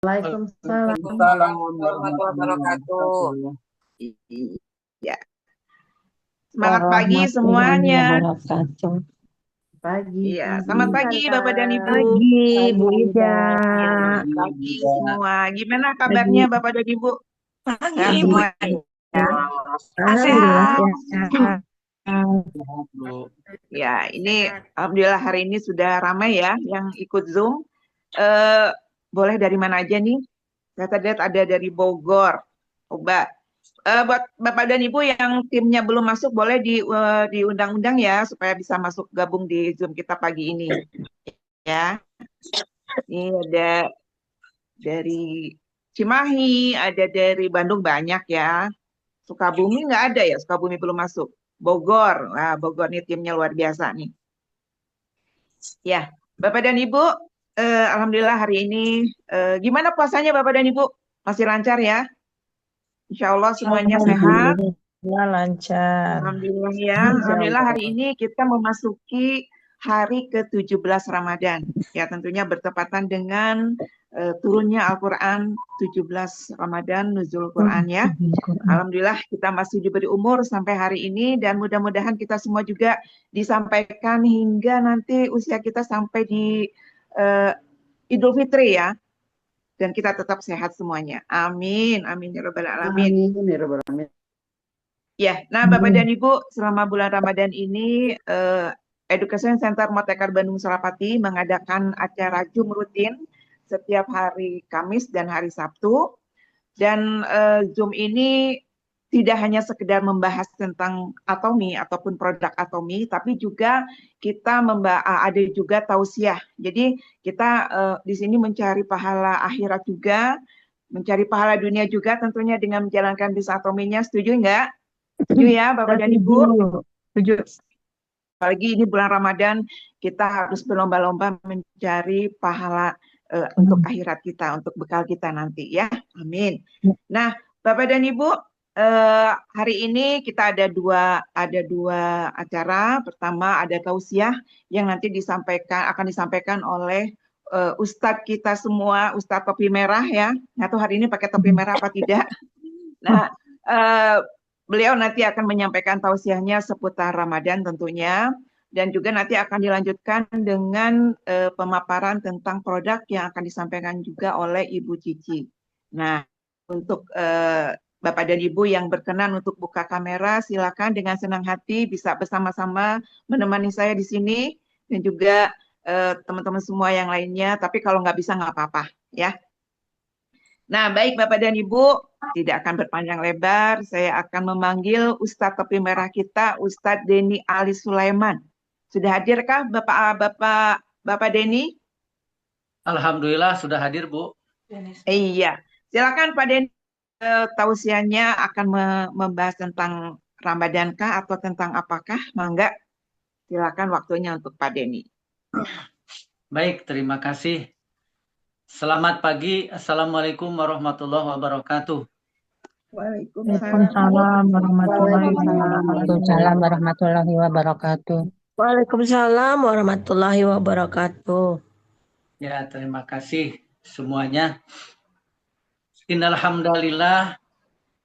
Waalaikumsalam Waalaikumsalam warahmatullahi warahmatullahi wabarakatuh. wabarakatuh. Iya, semangat pagi Warahmatullahi semuanya. wabarakatuh. Pagi. Iya, selamat Pagi, pagi Bapak dan Ibu. Pagi, Bu Ida. Iya, pagi pagi juga. semua. Gimana kabarnya Pagi, Bapak dan Ibu? Sehat pagi, Bu semua Ida. ya? Alhamdulillah Sehat. sehat. Sehat, Bu. Ya, ini alhamdulillah hari ini sudah ramai ya yang ikut Zoom. Eh, boleh dari mana aja nih? Saya tadi lihat ada dari Bogor. Coba. Buat Bapak dan Ibu yang timnya belum masuk, boleh diundang-undang ya, supaya bisa masuk gabung di Zoom kita pagi ini. Ya, ini ada dari Cimahi, ada dari Bandung banyak ya. Sukabumi nggak ada ya, Sukabumi belum masuk. Bogor, nah Bogor nih timnya luar biasa nih. Ya, Bapak dan Ibu, Alhamdulillah hari ini, gimana puasanya Bapak dan Ibu? Masih lancar ya? Insya Allah semuanya sehat. Alhamdulillah lancar. Alhamdulillah ya, Insya Alhamdulillah hari Allah. ini kita memasuki hari ke-17 Ramadan. Ya tentunya bertepatan dengan turunnya Al-Quran 17 Ramadan, Nuzul Quran ya. Alhamdulillah kita masih diberi umur sampai hari ini dan mudah-mudahan kita semua juga disampaikan hingga nanti usia kita sampai di eh, Idul Fitri ya. Dan kita tetap sehat semuanya. Amin, amin ya Rabbal Alamin. Amin ya Rabbal alamin. Ya, nah Bapak dan Ibu, selama bulan Ramadan ini Education Center Motekar Bandung Surapati mengadakan acara Zoom rutin setiap hari Kamis dan hari Sabtu. Dan Zoom ini tidak hanya sekedar membahas tentang atomi ataupun produk atomi, tapi juga kita ada juga tausiah. Jadi kita di sini mencari pahala akhirat juga, mencari pahala dunia juga tentunya dengan menjalankan bisnis atominya. Setuju nggak? Setuju ya Bapak dan Ibu? Setuju. Apalagi ini bulan Ramadan, kita harus berlomba-lomba mencari pahala untuk akhirat kita, untuk bekal kita nanti ya. Amin. Nah, Bapak dan Ibu, hari ini kita ada dua acara. Pertama ada tausiah yang nanti akan disampaikan oleh Ustadz kita semua, Ustadz topi merah ya. Nah, tuh hari ini pakai topi merah apa tidak? Nah, beliau nanti akan menyampaikan tausiahnya seputar Ramadan tentunya, dan juga nanti akan dilanjutkan dengan pemaparan tentang produk yang akan disampaikan juga oleh Ibu Cici. Nah, untuk Bapak dan Ibu yang berkenan untuk buka kamera, silakan dengan senang hati bisa bersama-sama menemani saya di sini, dan juga teman-teman semua yang lainnya, tapi kalau nggak bisa nggak apa-apa ya. Nah, baik Bapak dan Ibu, tidak akan berpanjang lebar. Saya akan memanggil Ustadz Topi Merah kita, Ustadz Denny Ali Sulaiman. Sudah hadirkah Bapak Denny? Alhamdulillah sudah hadir, Bu. Iya, silakan Pak Denny. Tausiahnya akan membahas tentang Ramadankah atau tentang apakah? Mangga, silakan waktunya untuk Pak Denny. Baik, terima kasih. Selamat pagi. Assalamualaikum warahmatullahi wabarakatuh. Waalaikumsalam warahmatullahi wabarakatuh. Waalaikumsalam Warahmatullahi wabarakatuh. Waalaikumsalam warahmatullahi wabarakatuh. Ya, terima kasih semuanya. Innal hamdalillah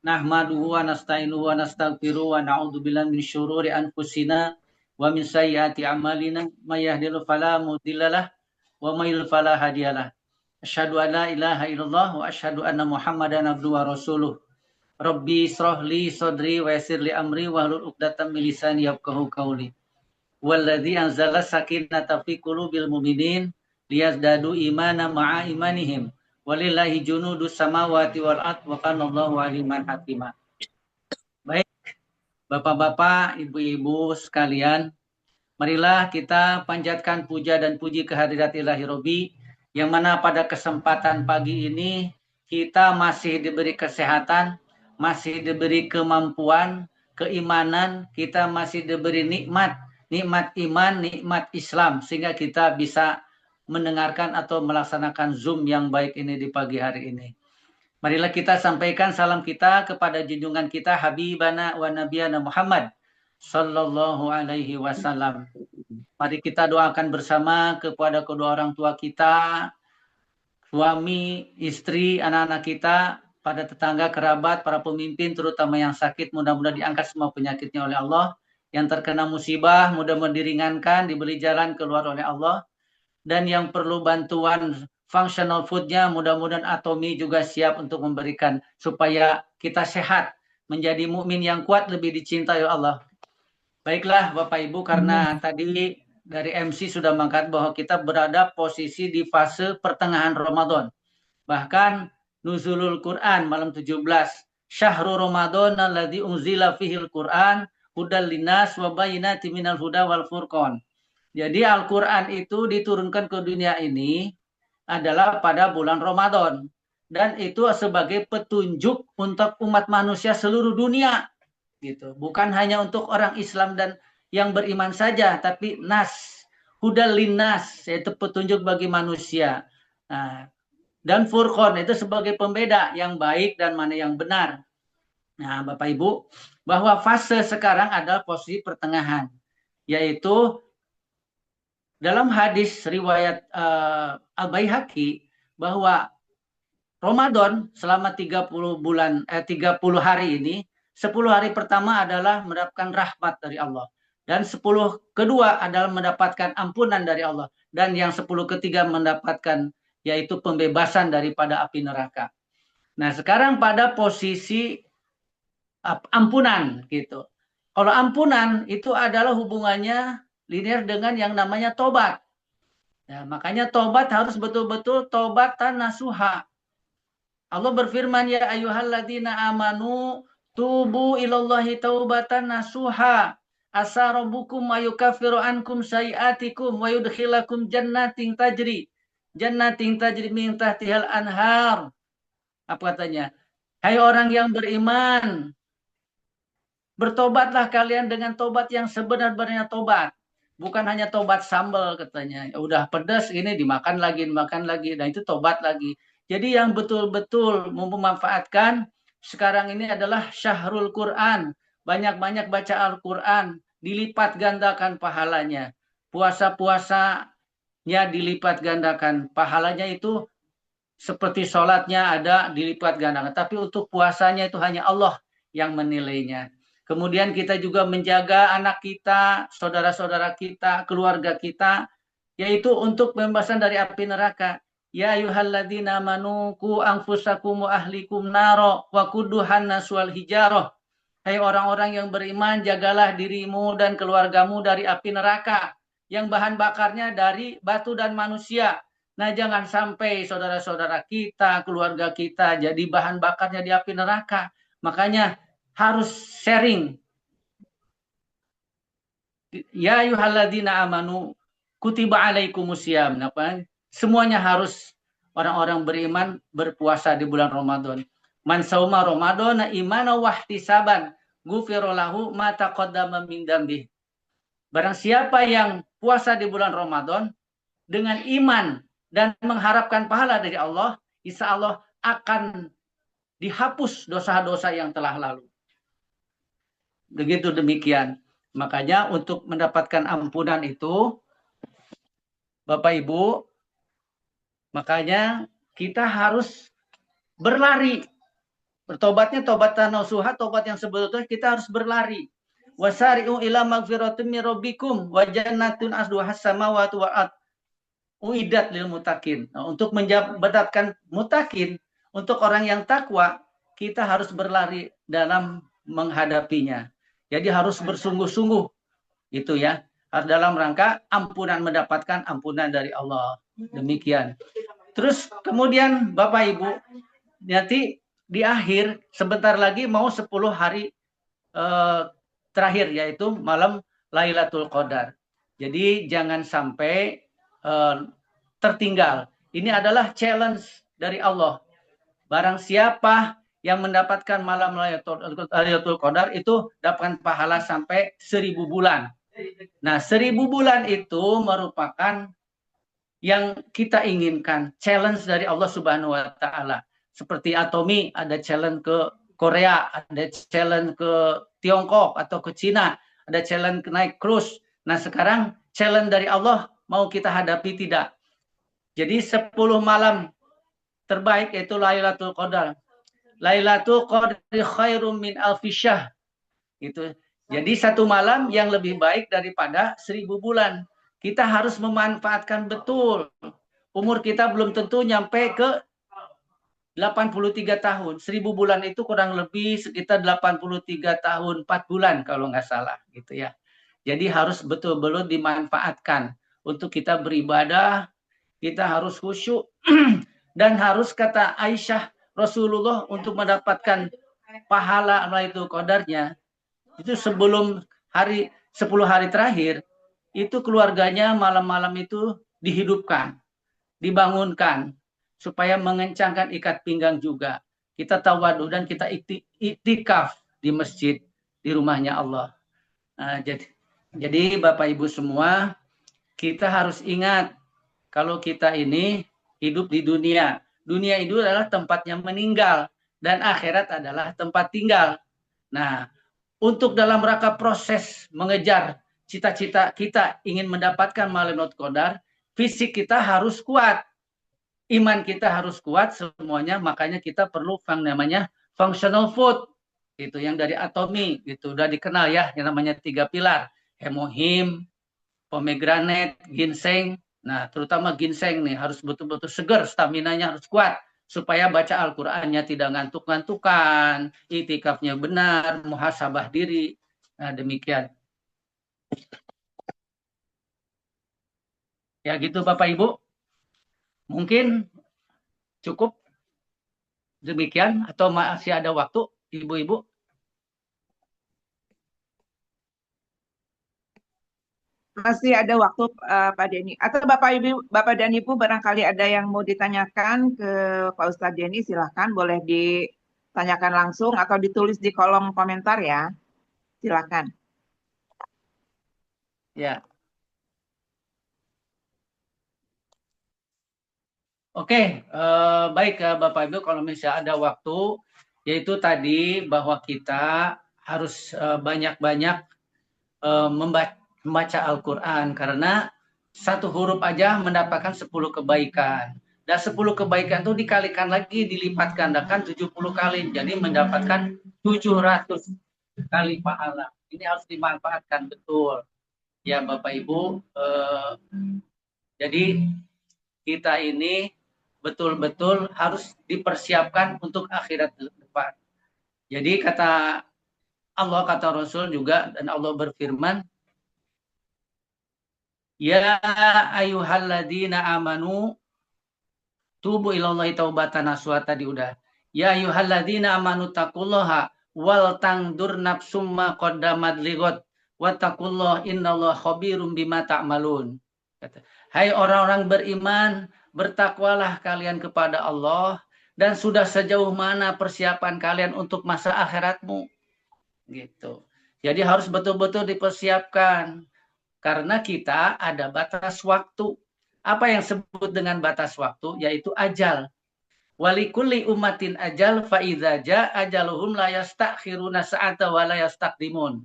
nahmaduhu wa nasta'inuhu wa nastaghfiruhu wa na'udzubillahi min syururi anfusina wa min sayyiati a'malina may yahdihillahu fala mudhillalah wa may yudhlil fala hadiyalah. Asyhadu an la ilaha illallah wa asyhadu anna Muhammadan abduhu wa rasuluh. Rabbi israh li sadri wa yassir li amri wahlul 'uqdatam min lisani yafqahu qawli. Walladzi anzala sakinata fi qulubil mu'minin liyazdadu imana ma'a imanihim. Walillahi junudus samawati wal ard wa kana Allahu aliman hakima. Baik, Bapak-bapak, Ibu-ibu sekalian, marilah kita panjatkan puja dan puji kehadirat Ilahi Robbi, yang mana pada kesempatan pagi ini kita masih diberi kesehatan, masih diberi kemampuan, keimanan, kita masih diberi nikmat iman, nikmat Islam, sehingga kita bisa mendengarkan atau melaksanakan Zoom yang baik ini di pagi hari ini. Marilah kita sampaikan salam kita kepada junjungan kita Habibana wa Nabiyana Muhammad Sallallahu alaihi wasallam. Mari kita doakan bersama kepada kedua orang tua kita, suami, istri, anak-anak kita, pada tetangga, kerabat, para pemimpin, terutama yang sakit, mudah-mudahan diangkat semua penyakitnya oleh Allah. Yang terkena musibah, mudah-mudahan diringankan, diberi jalan keluar oleh Allah. Dan yang perlu bantuan functional foodnya, mudah-mudahan Atomi juga siap untuk memberikan, supaya kita sehat, menjadi mukmin yang kuat, lebih dicintai oleh Allah. Baiklah Bapak Ibu, karena tadi dari MC sudah mengatakan bahwa kita berada posisi di fase pertengahan Ramadan. Bahkan nuzulul Quran malam 17. Syahrul Ramadan alladzi unzila fihil Quran hudal linnas wa bayyinatin minal huda wal furqan. Jadi Al-Quran itu diturunkan ke dunia ini adalah pada bulan Ramadan. Dan itu sebagai petunjuk untuk umat manusia seluruh dunia. Gitu. Bukan hanya untuk orang Islam dan yang beriman saja, tapi nas, hudal linnas, yaitu petunjuk bagi manusia. Nah, dan furqan itu sebagai pembeda yang baik dan mana yang benar. Nah, Bapak Ibu, bahwa fase sekarang adalah posisi pertengahan, yaitu dalam hadis riwayat Al-Baihaqi bahwa Ramadan selama 30 hari ini, 10 hari pertama adalah mendapatkan rahmat dari Allah. Dan 10 kedua adalah mendapatkan ampunan dari Allah. Dan yang 10 ketiga mendapatkan yaitu pembebasan daripada api neraka. Nah, sekarang pada posisi ampunan gitu. Kalau ampunan itu adalah hubungannya linear dengan yang namanya tobat. Nah, makanya tobat harus betul-betul tobatan nasuha. Allah berfirman, ya ayyuhalladzina amanu tubu ilallahi taubatan nasuha asa rabbukum wa yukaffiru ankum sayiatikum wa yudkhilakum jannatin tajri min tahtihal anhar. Apa katanya? Hai orang yang beriman, bertobatlah kalian dengan tobat yang sebenar-benarnya tobat. Bukan hanya tobat sambal katanya. Udah pedas ini dimakan lagi. Nah itu tobat lagi. Jadi yang betul-betul memanfaatkan sekarang ini adalah syahrul Quran. Banyak-banyak baca Al-Quran. Dilipat gandakan pahalanya. Puasa-puasanya dilipat gandakan. Pahalanya itu seperti sholatnya ada dilipat gandakan. Tapi untuk puasanya itu hanya Allah yang menilainya. Kemudian kita juga menjaga anak kita, saudara-saudara kita, keluarga kita. Yaitu untuk pembebasan dari api neraka. Ya ayyuhalladzina amanu qu anfusakum wa ahlikum naro wa quduhan nas wal hijarah. Hai orang-orang yang beriman, jagalah dirimu dan keluargamu dari api neraka yang bahan bakarnya dari batu dan manusia. Nah, jangan sampai saudara-saudara kita, keluarga kita jadi bahan bakarnya di api neraka. Makanya harus sharing. Ya ayyuhalladzina amanu kutiba alaikumusiyam. Semuanya harus orang-orang beriman berpuasa di bulan Ramadan. Man sauma Ramadan imana wahtisaban ghufira lahu ma taqaddama min dzambi. Barang siapa yang puasa di bulan Ramadan dengan iman dan mengharapkan pahala dari Allah, insya Allah akan dihapus dosa-dosa yang telah lalu. Begitu demikian. Makanya untuk mendapatkan ampunan itu, Bapak Ibu, makanya kita harus berlari. Bertobatnya tobatan nasuha, tobat yang sebetulnya kita harus berlari. Wasari'u ila magfiratin min rabbikum wa jannatun asduhas samawati wal ard uiddat lil muttaqin. Nah, untuk mendapatkan mutakin, untuk orang yang takwa, kita harus berlari dalam menghadapinya. Jadi harus bersungguh-sungguh. Itu ya. Harus dalam rangka ampunan, mendapatkan ampunan dari Allah. Demikian. Terus kemudian Bapak Ibu, nanti di akhir sebentar lagi mau 10 hari terakhir, yaitu malam Lailatul Qadar. Jadi jangan sampai tertinggal. Ini adalah challenge dari Allah. Barang siapa yang mendapatkan malam Lailatul Qadar itu dapatkan pahala sampai 1000 bulan. Nah, 1000 bulan itu merupakan yang kita inginkan, challenge dari Allah Subhanahu wa taala. Seperti Atomi ada challenge ke Korea, ada challenge ke Tiongkok atau ke Cina, ada challenge ke naik cruise. Nah, sekarang challenge dari Allah mau kita hadapi tidak. Jadi 10 malam terbaik yaitu Lailatul Qadar. Lailatul Qadri khairum min alfi syahr. Gitu. Jadi satu malam yang lebih baik daripada 1000 bulan. Kita harus memanfaatkan betul. Umur kita belum tentu nyampe ke 83 tahun. 1000 bulan itu kurang lebih sekitar 83 tahun 4 bulan kalau nggak salah gitu ya. Jadi harus betul-betul dimanfaatkan untuk kita beribadah, kita harus khusyuk dan harus kata Aisyah Rasulullah untuk mendapatkan pahala Lailatul Qadarnya itu sebelum 10 hari terakhir itu keluarganya malam-malam itu dihidupkan, dibangunkan supaya mengencangkan ikat pinggang juga. Kita tawadu dan kita iktikaf di masjid di rumahnya Allah. Nah, jadi Bapak Ibu semua, kita harus ingat kalau kita ini hidup di dunia. Dunia itu adalah tempatnya meninggal dan akhirat adalah tempat tinggal. Nah, untuk dalam rangka proses mengejar cita-cita kita ingin mendapatkan Lailatul Qadar, fisik kita harus kuat. Iman kita harus kuat semuanya, makanya kita perlu namanya functional food itu yang dari Atomi gitu udah dikenal ya, yang namanya 3 pilar, hemohim, pomegranate, ginseng. Nah, terutama ginseng nih harus betul-betul segar, staminanya harus kuat supaya baca Al-Qur'annya tidak ngantuk-ngantukan, itikafnya benar, muhasabah diri. Nah, demikian. Ya gitu Bapak Ibu. Mungkin cukup demikian atau masih ada waktu Ibu-ibu? Masih ada waktu Pak Denny. Atau Bapak dan Ibu barangkali ada yang mau ditanyakan ke Pak Ustadz Denny, silahkan boleh ditanyakan langsung atau ditulis di kolom komentar ya. Silakan. Ya. Oke, baik Bapak Ibu, kalau misalnya ada waktu, yaitu tadi bahwa kita harus banyak-banyak membaca Al-Quran, karena satu huruf aja mendapatkan 10 kebaikan. Dan 10 kebaikan itu dikalikan lagi, dilipat gandakan 70 kali, jadi mendapatkan 700 kali pahala. Ini harus dimanfaatkan betul. Ya Bapak Ibu, jadi kita ini betul-betul harus dipersiapkan untuk akhirat depan. Jadi kata Allah, kata Rasul juga, dan Allah berfirman, ya ayyuhalladzina amanu tubu ilallahi taubatan nasuha, tadi udah. Ya ayyuhalladzina amanu taqullaha wal tangdur nafsum ma qaddamat lighad wattaqullah innallaha khabirum bima ta'malun. Hai orang-orang beriman, bertakwalah kalian kepada Allah dan sudah sejauh mana persiapan kalian untuk masa akhiratmu. Gitu. Jadi harus betul-betul dipersiapkan karena kita ada batas waktu. Apa yang disebut dengan batas waktu? Yaitu ajal. Walikulli ummatin ajal fa idza jaa ajaluhum la yastakhiruna sa'ata wa la yastaqdimun.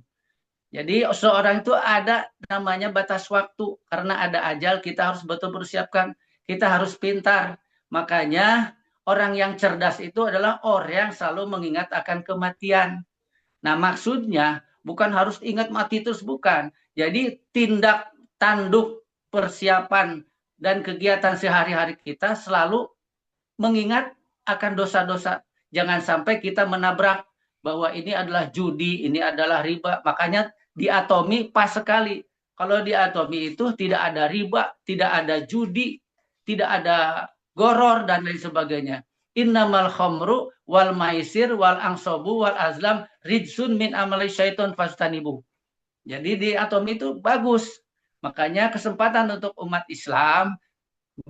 Jadi seorang itu ada namanya batas waktu. Karena ada ajal, kita harus betul bersiapkan. Kita harus pintar. Makanya orang yang cerdas itu adalah orang yang selalu mengingat akan kematian. Nah maksudnya bukan harus ingat mati terus, bukan. Jadi tindak tanduk persiapan dan kegiatan sehari-hari kita selalu mengingat akan dosa-dosa. Jangan sampai kita menabrak bahwa ini adalah judi, ini adalah riba. Makanya di Atomi pas sekali. Kalau di Atomi itu tidak ada riba, tidak ada judi, tidak ada goror dan lain sebagainya. Innamal khamru wal maisir wal angsobu wal azlam rijsun min amali syaiton fastanibu. Jadi di Atomi itu bagus. Makanya kesempatan untuk umat Islam,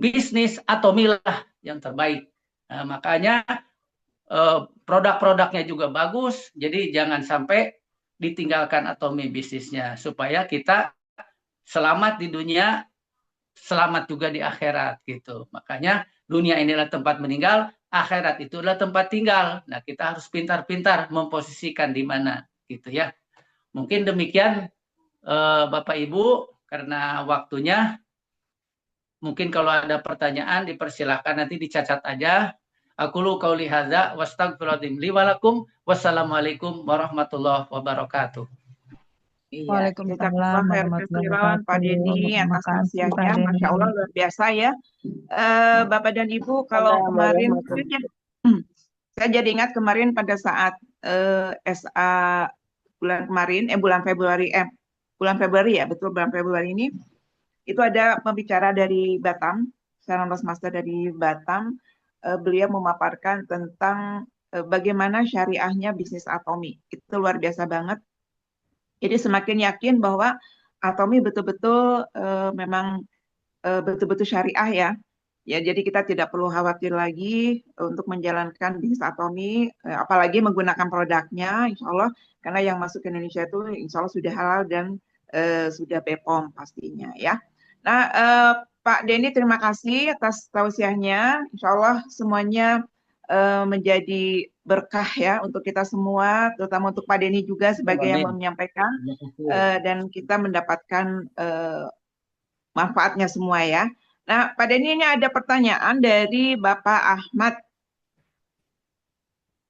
bisnis Atomi lah yang terbaik. Nah, makanya produk-produknya juga bagus. Jadi jangan sampai ditinggalkan Atomi bisnisnya. Supaya kita selamat di dunia, selamat juga di akhirat gitu. Makanya dunia inilah tempat meninggal, akhirat itu adalah tempat tinggal. Nah, kita harus pintar-pintar memposisikan di mana gitu ya. Mungkin demikian Bapak Ibu, karena waktunya. Mungkin kalau ada pertanyaan dipersilahkan, nanti dicatat aja Aqulu qauli hadza wastaghfirullahaladzim li wa lakum. Wassalamualaikum warahmatullahi wabarakatuh. Iya, Waalaikumsalam jazakallah khair warahmatullahi kasiron Pak wabarakatuh. Denny Terima atas kasih Pak nasihatnya, Masya Allah Denny. luar biasa ya. Bapak dan Ibu, kalau Assalamualaikum kemarin warahmatullahi saya jadi ingat kemarin pada saat SA bulan kemarin, bulan Februari ya, betul bulan Februari ini, itu ada pembicara dari Batam, seorang Master dari Batam, beliau memaparkan tentang bagaimana syariahnya bisnis Atomi. Itu luar biasa banget. Jadi semakin yakin bahwa Atomi betul-betul memang betul-betul syariah ya. Ya, jadi kita tidak perlu khawatir lagi untuk menjalankan bisnis Atomi, apalagi menggunakan produknya, insya Allah, karena yang masuk ke Indonesia itu insya Allah sudah halal dan sudah BPOM pastinya ya. Nah, Pak Denny terima kasih atas tausiahnya, insya Allah semuanya menjadi berkah ya untuk kita semua, terutama untuk Pak Denny juga sebagai yang Amin. menyampaikan, Terima kasih. dan kita mendapatkan manfaatnya semua ya. Nah, pada ini ada pertanyaan dari Bapak Ahmad.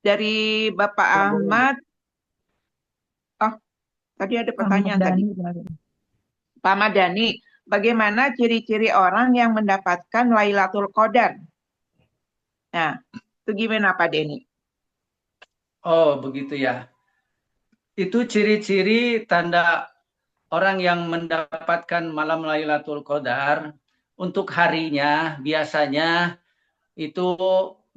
Dari Bapak Ahmad, oh tadi ada pertanyaan tadi. Pak Ahmad Dhani, bagaimana ciri-ciri orang yang mendapatkan Lailatul Qadar? Nah, itu gimana Pak Denny? Oh, begitu ya. Itu ciri-ciri tanda orang yang mendapatkan malam Lailatul Qadar. Untuk harinya biasanya itu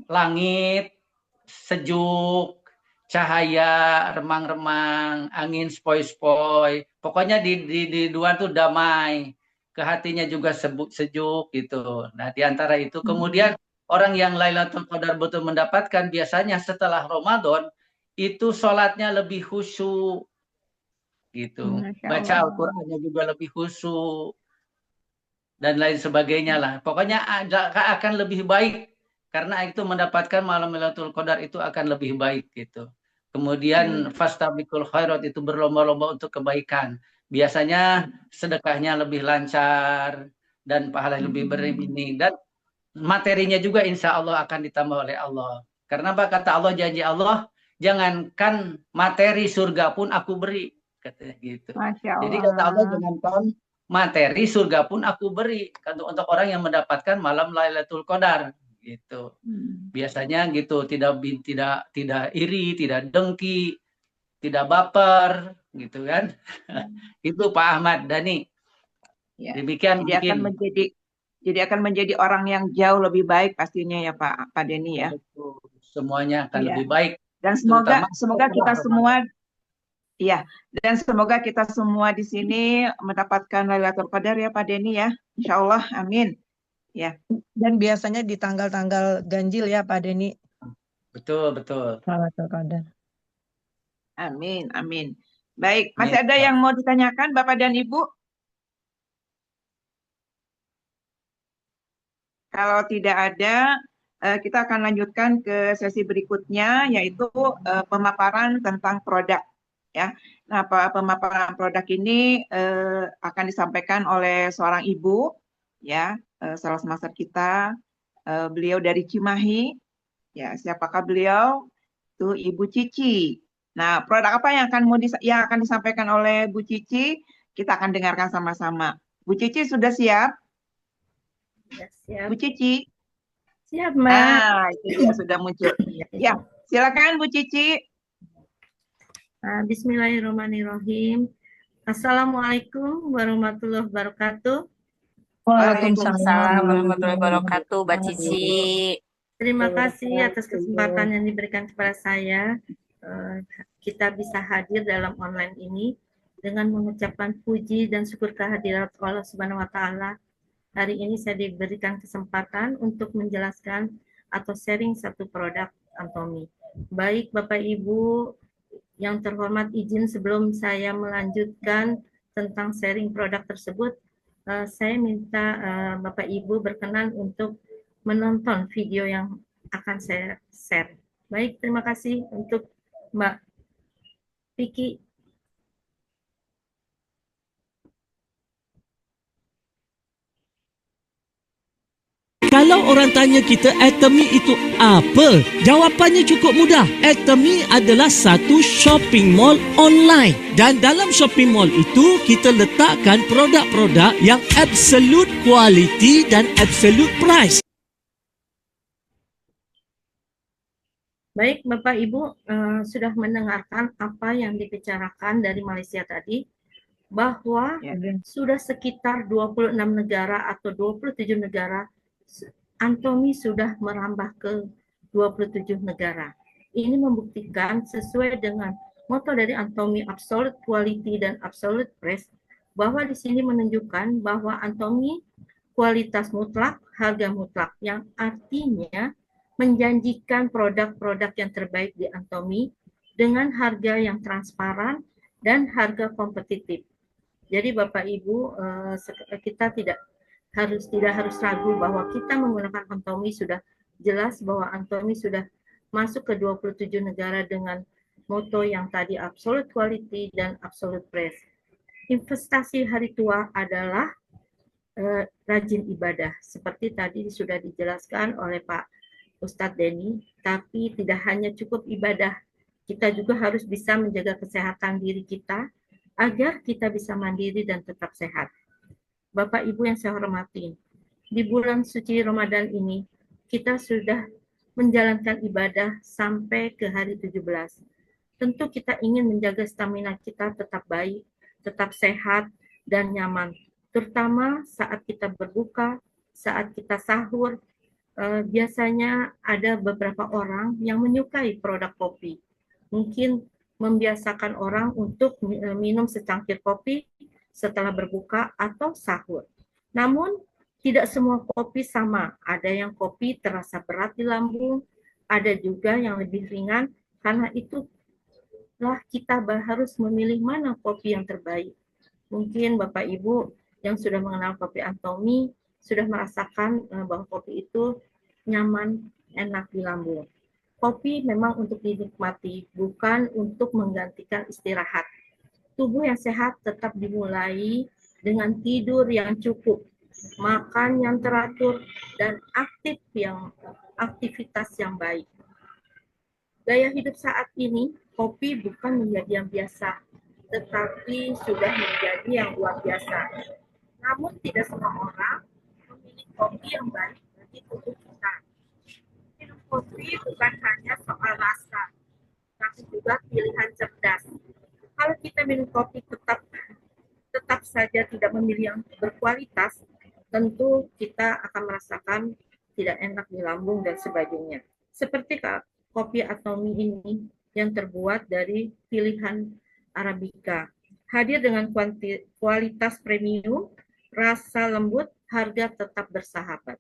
langit sejuk, cahaya remang-remang, angin spoi-spoi. Pokoknya di luar tuh damai. Ke hatinya juga sejuk gitu. Nah, di antara itu kemudian orang yang Lailatul Qadar betul mendapatkan biasanya setelah Ramadan itu sholatnya lebih khusyuk gitu. Masya Baca Allah. Al-Qur'annya juga lebih khusyuk dan lain sebagainya lah. Pokoknya akan lebih baik karena itu mendapatkan malam Lailatul Qadar itu akan lebih baik gitu. Kemudian fastabiqul khairat itu berlomba-lomba untuk kebaikan. Biasanya sedekahnya lebih lancar dan pahala lebih berini dan materinya juga insya Allah akan ditambah oleh Allah. Karena apa kata Allah, janji Allah, jangankan materi surga pun aku beri, katanya gitu. Masya Jadi kata Allah, Allah. jangankan materi surga pun aku beri untuk orang yang mendapatkan malam Lailatul Qadar gitu. Biasanya gitu, tidak iri, tidak dengki, tidak baper gitu kan. Itu Pak Ahmad Dhani. Ya. Demikian Jadi akan menjadi orang yang jauh lebih baik pastinya ya Pak Denny ya. betul. Semuanya akan Iya. lebih baik. Dan Terutama semoga kita Ramadan. semua, iya, dan semoga kita semua di sini mendapatkan Lailatul Qadar ya Pak Denny ya. Insya Allah, amin. Ya. Dan biasanya di tanggal-tanggal ganjil ya Pak Denny. Betul, betul. Lailatul Qadar. Amin, amin. Baik, masih ada yang mau ditanyakan Bapak dan Ibu? Kalau tidak ada, kita akan lanjutkan ke sesi berikutnya, yaitu pemaparan tentang produk. Ya, nah pemaparan produk ini akan disampaikan oleh seorang ibu, ya, salah master kita, beliau dari Cimahi. Ya, siapakah beliau? Itu Ibu Cici. Nah, produk apa yang akan disampaikan oleh Bu Cici? Kita akan dengarkan sama-sama. Bu Cici sudah siap? Siap. Bu Cici. Siap, Mbak. Ah, itu dia sudah muncul. Ya, silakan Bu Cici. Bismillahirrahmanirrahim. Assalamualaikum warahmatullahi wabarakatuh. Waalaikumsalam warahmatullahi wabarakatuh, Mbak Cici. Terima kasih atas kesempatan yang diberikan kepada saya. Kita bisa hadir dalam online ini dengan mengucapkan puji dan syukur kehadirat Allah Subhanahu wa taala. Hari ini saya diberikan kesempatan untuk menjelaskan atau sharing satu produk Atomi. Baik Bapak Ibu yang terhormat, izin sebelum saya melanjutkan tentang sharing produk tersebut, saya minta Bapak Ibu berkenan untuk menonton video yang akan saya share. Baik, terima kasih untuk Mbak Vicky. Kalau orang tanya kita Atomy itu apa? Jawapannya cukup mudah. Atomy adalah satu shopping mall online. Dan dalam shopping mall itu kita letakkan produk-produk yang absolute quality dan absolute price. Baik, Bapak Ibu sudah mendengarkan apa yang dibicarakan dari Malaysia tadi, bahwa sudah sekitar 26 negara atau 27 negara Antomy sudah merambah ke 27 negara. Ini membuktikan sesuai dengan moto dari Antomy, Absolute Quality dan Absolute Price, bahwa di sini menunjukkan bahwa Antomy kualitas mutlak, harga mutlak, yang artinya menjanjikan produk-produk yang terbaik di Antomy dengan harga yang transparan dan harga kompetitif. Jadi Bapak Ibu, kita tidak harus ragu bahwa kita menggunakan Antomy, sudah jelas bahwa Antomy sudah masuk ke 27 negara dengan moto yang tadi Absolute Quality dan Absolute Price. Investasi hari tua adalah rajin ibadah, seperti tadi sudah dijelaskan oleh Pak Ustadz Denny, tapi tidak hanya cukup ibadah, kita juga harus bisa menjaga kesehatan diri kita agar kita bisa mandiri dan tetap sehat. Bapak Ibu yang saya hormati, di bulan suci Ramadan ini kita sudah menjalankan ibadah sampai ke hari 17. Tentu kita ingin menjaga stamina kita tetap baik, tetap sehat dan nyaman, terutama saat kita berbuka, saat kita sahur. Biasanya ada beberapa orang yang menyukai produk kopi. Mungkin membiasakan orang untuk minum secangkir kopi setelah berbuka atau sahur. Namun, tidak semua kopi sama. Ada yang kopi terasa berat di lambung, ada juga yang lebih ringan. Karena itulah kita harus memilih mana kopi yang terbaik. Mungkin Bapak Ibu yang sudah mengenal kopi Antomy sudah merasakan bahwa kopi itu nyaman, enak di lambung. Kopi memang untuk dinikmati, bukan untuk menggantikan istirahat. Tubuh yang sehat tetap dimulai dengan tidur yang cukup, makan yang teratur, dan aktivitas yang baik. Gaya hidup saat ini, kopi bukan menjadi yang biasa, tetapi sudah menjadi yang luar biasa. Namun tidak semua orang memilih kopi yang baik bagi tubuh kita. Minum kopi bukan hanya soal rasa, tapi juga pilihan cerdas. Kalau kita minum kopi tetap saja tidak memilih yang berkualitas, tentu kita akan merasakan tidak enak di lambung dan sebagainya. Seperti kopi Antomy ini yang terbuat dari pilihan Arabica. Hadir dengan kualitas premium, rasa lembut, harga tetap bersahabat.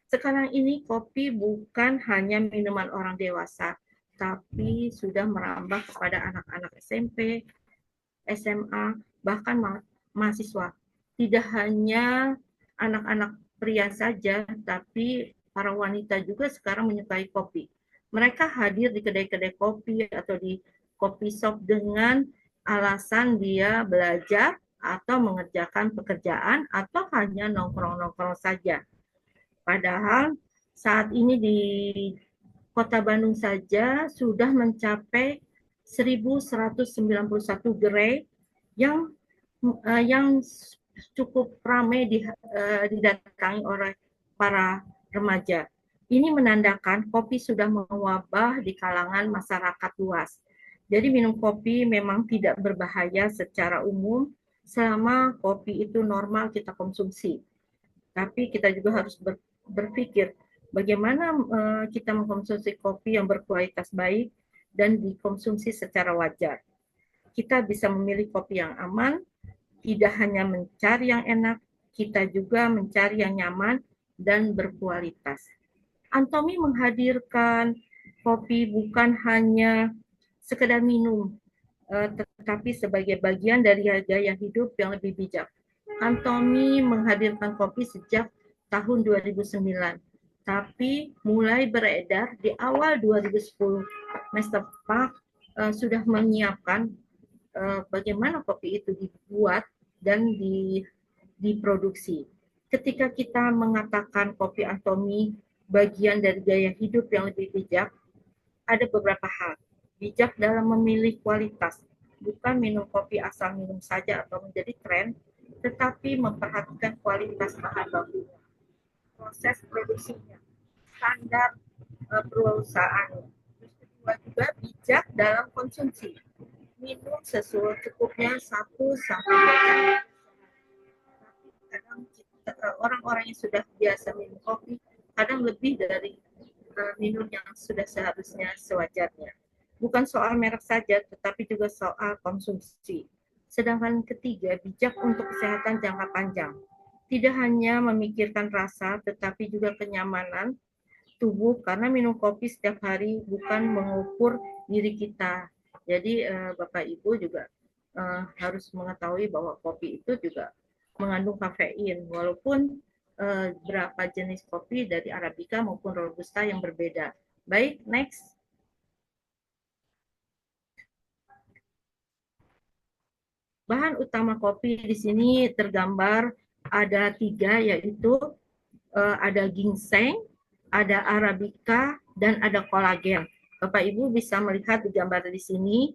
Sekarang ini kopi bukan hanya minuman orang dewasa, tapi sudah merambah kepada anak-anak SMP, SMA, bahkan mahasiswa. Tidak hanya anak-anak pria saja, tapi para wanita juga sekarang menyukai kopi. Mereka hadir di kedai-kedai kopi atau di kopi shop dengan alasan dia belajar atau mengerjakan pekerjaan atau hanya nongkrong-nongkrong saja. Padahal saat ini di Kota Bandung saja sudah mencapai 1.191 gerai yang cukup ramai didatangi oleh para remaja. Ini menandakan kopi sudah mewabah di kalangan masyarakat luas. Jadi minum kopi memang tidak berbahaya secara umum selama kopi itu normal kita konsumsi. Tapi kita juga harus berpikir bagaimana kita mengkonsumsi kopi yang berkualitas baik dan dikonsumsi secara wajar. Kita bisa memilih kopi yang aman, tidak hanya mencari yang enak, kita juga mencari yang nyaman dan berkualitas. Antomy menghadirkan kopi bukan hanya sekedar minum, tetapi sebagai bagian dari gaya hidup yang lebih bijak. Antomy menghadirkan kopi sejak tahun 2009. Tapi mulai beredar di awal 2010, Mr. Park sudah menyiapkan bagaimana kopi itu dibuat dan diproduksi. ketika kita mengatakan kopi Antomi bagian dari gaya hidup yang lebih bijak, ada beberapa hal. Bijak dalam memilih kualitas, bukan minum kopi asal minum saja atau menjadi tren, tetapi memperhatikan kualitas bahan bakunya, proses produksinya, standar perusahaan. Terus kedua juga bijak dalam konsumsi, minum sesuai cukupnya 1 sampai 2 kali. Kadang orang-orang yang sudah biasa minum kopi kadang lebih dari minum yang sudah seharusnya sewajarnya. Bukan soal merek saja, tetapi juga soal konsumsi. Sedangkan ketiga, bijak untuk kesehatan jangka panjang. Tidak hanya memikirkan rasa, tetapi juga kenyamanan tubuh, karena minum kopi setiap hari bukan mengukur diri kita. Jadi Bapak Ibu juga harus mengetahui bahwa kopi itu juga mengandung kafein, walaupun berapa jenis kopi dari Arabica maupun Robusta yang berbeda. Baik, next. Bahan utama kopi di sini tergambar ada 3, yaitu ada ginseng, ada Arabica, dan ada kolagen. Bapak Ibu bisa melihat di gambar di sini,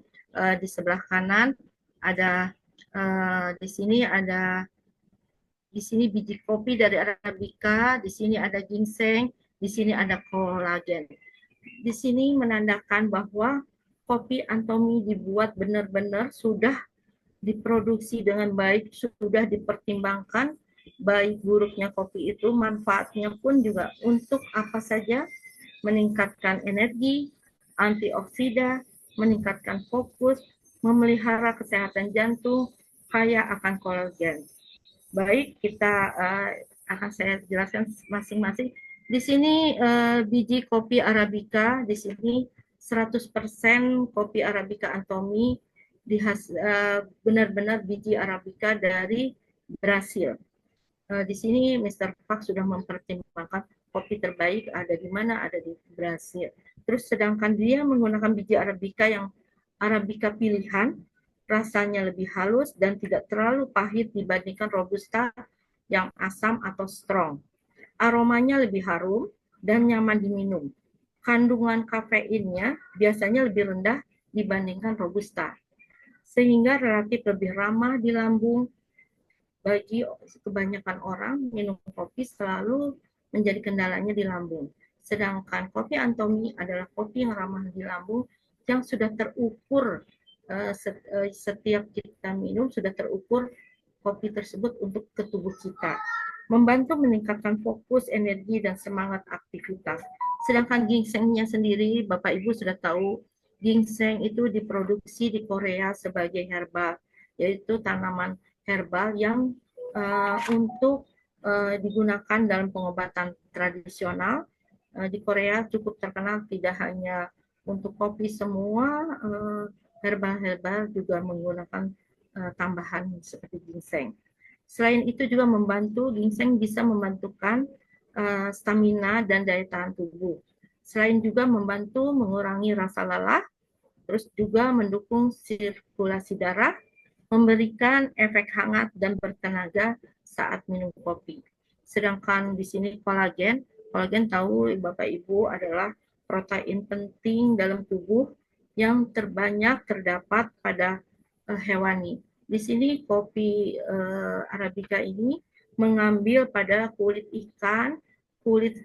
di sebelah kanan ada di sini biji kopi dari Arabica, di sini ada ginseng, di sini ada kolagen. Di sini menandakan bahwa kopi Antomi dibuat benar-benar sudah diproduksi dengan baik, sudah dipertimbangkan baik buruknya kopi itu, manfaatnya pun juga untuk apa saja, meningkatkan energi, antioksida, meningkatkan fokus, memelihara kesehatan jantung, kaya akan kolagen. Baik, kita akan saya jelaskan masing-masing. Di sini biji kopi Arabica, di sini 100% kopi Arabica Antomi benar-benar biji Arabica dari Brasil. Di sini Mr. Pak sudah mempertimbangkan kopi terbaik ada di mana, ada di Brasil. Terus sedangkan dia menggunakan biji Arabica yang Arabica pilihan, rasanya lebih halus dan tidak terlalu pahit dibandingkan Robusta yang asam atau strong. Aromanya lebih harum dan nyaman diminum. Kandungan kafeinnya biasanya lebih rendah dibandingkan Robusta, sehingga relatif lebih ramah di lambung. Bagi kebanyakan orang, minum kopi selalu menjadi kendalanya di lambung. Sedangkan kopi Antomi adalah kopi yang ramah di lambung, yang sudah terukur setiap kita minum, sudah terukur kopi tersebut untuk ke tubuh kita. Membantu meningkatkan fokus, energi, dan semangat aktivitas. Sedangkan ginsengnya sendiri, Bapak Ibu sudah tahu, ginseng itu diproduksi di Korea sebagai herbal, yaitu tanaman herbal yang untuk digunakan dalam pengobatan tradisional. Di Korea cukup terkenal tidak hanya untuk kopi, semua herbal-herbal juga menggunakan tambahan seperti ginseng. Selain itu juga ginseng bisa membantukan stamina dan daya tahan tubuh. Selain juga membantu mengurangi rasa lelah, terus juga mendukung sirkulasi darah, memberikan efek hangat dan bertenaga saat minum kopi. Sedangkan di sini kolagen tahu Bapak Ibu adalah protein penting dalam tubuh yang terbanyak terdapat pada hewani. Di sini kopi Arabica ini mengambil pada kulit ikan, kulit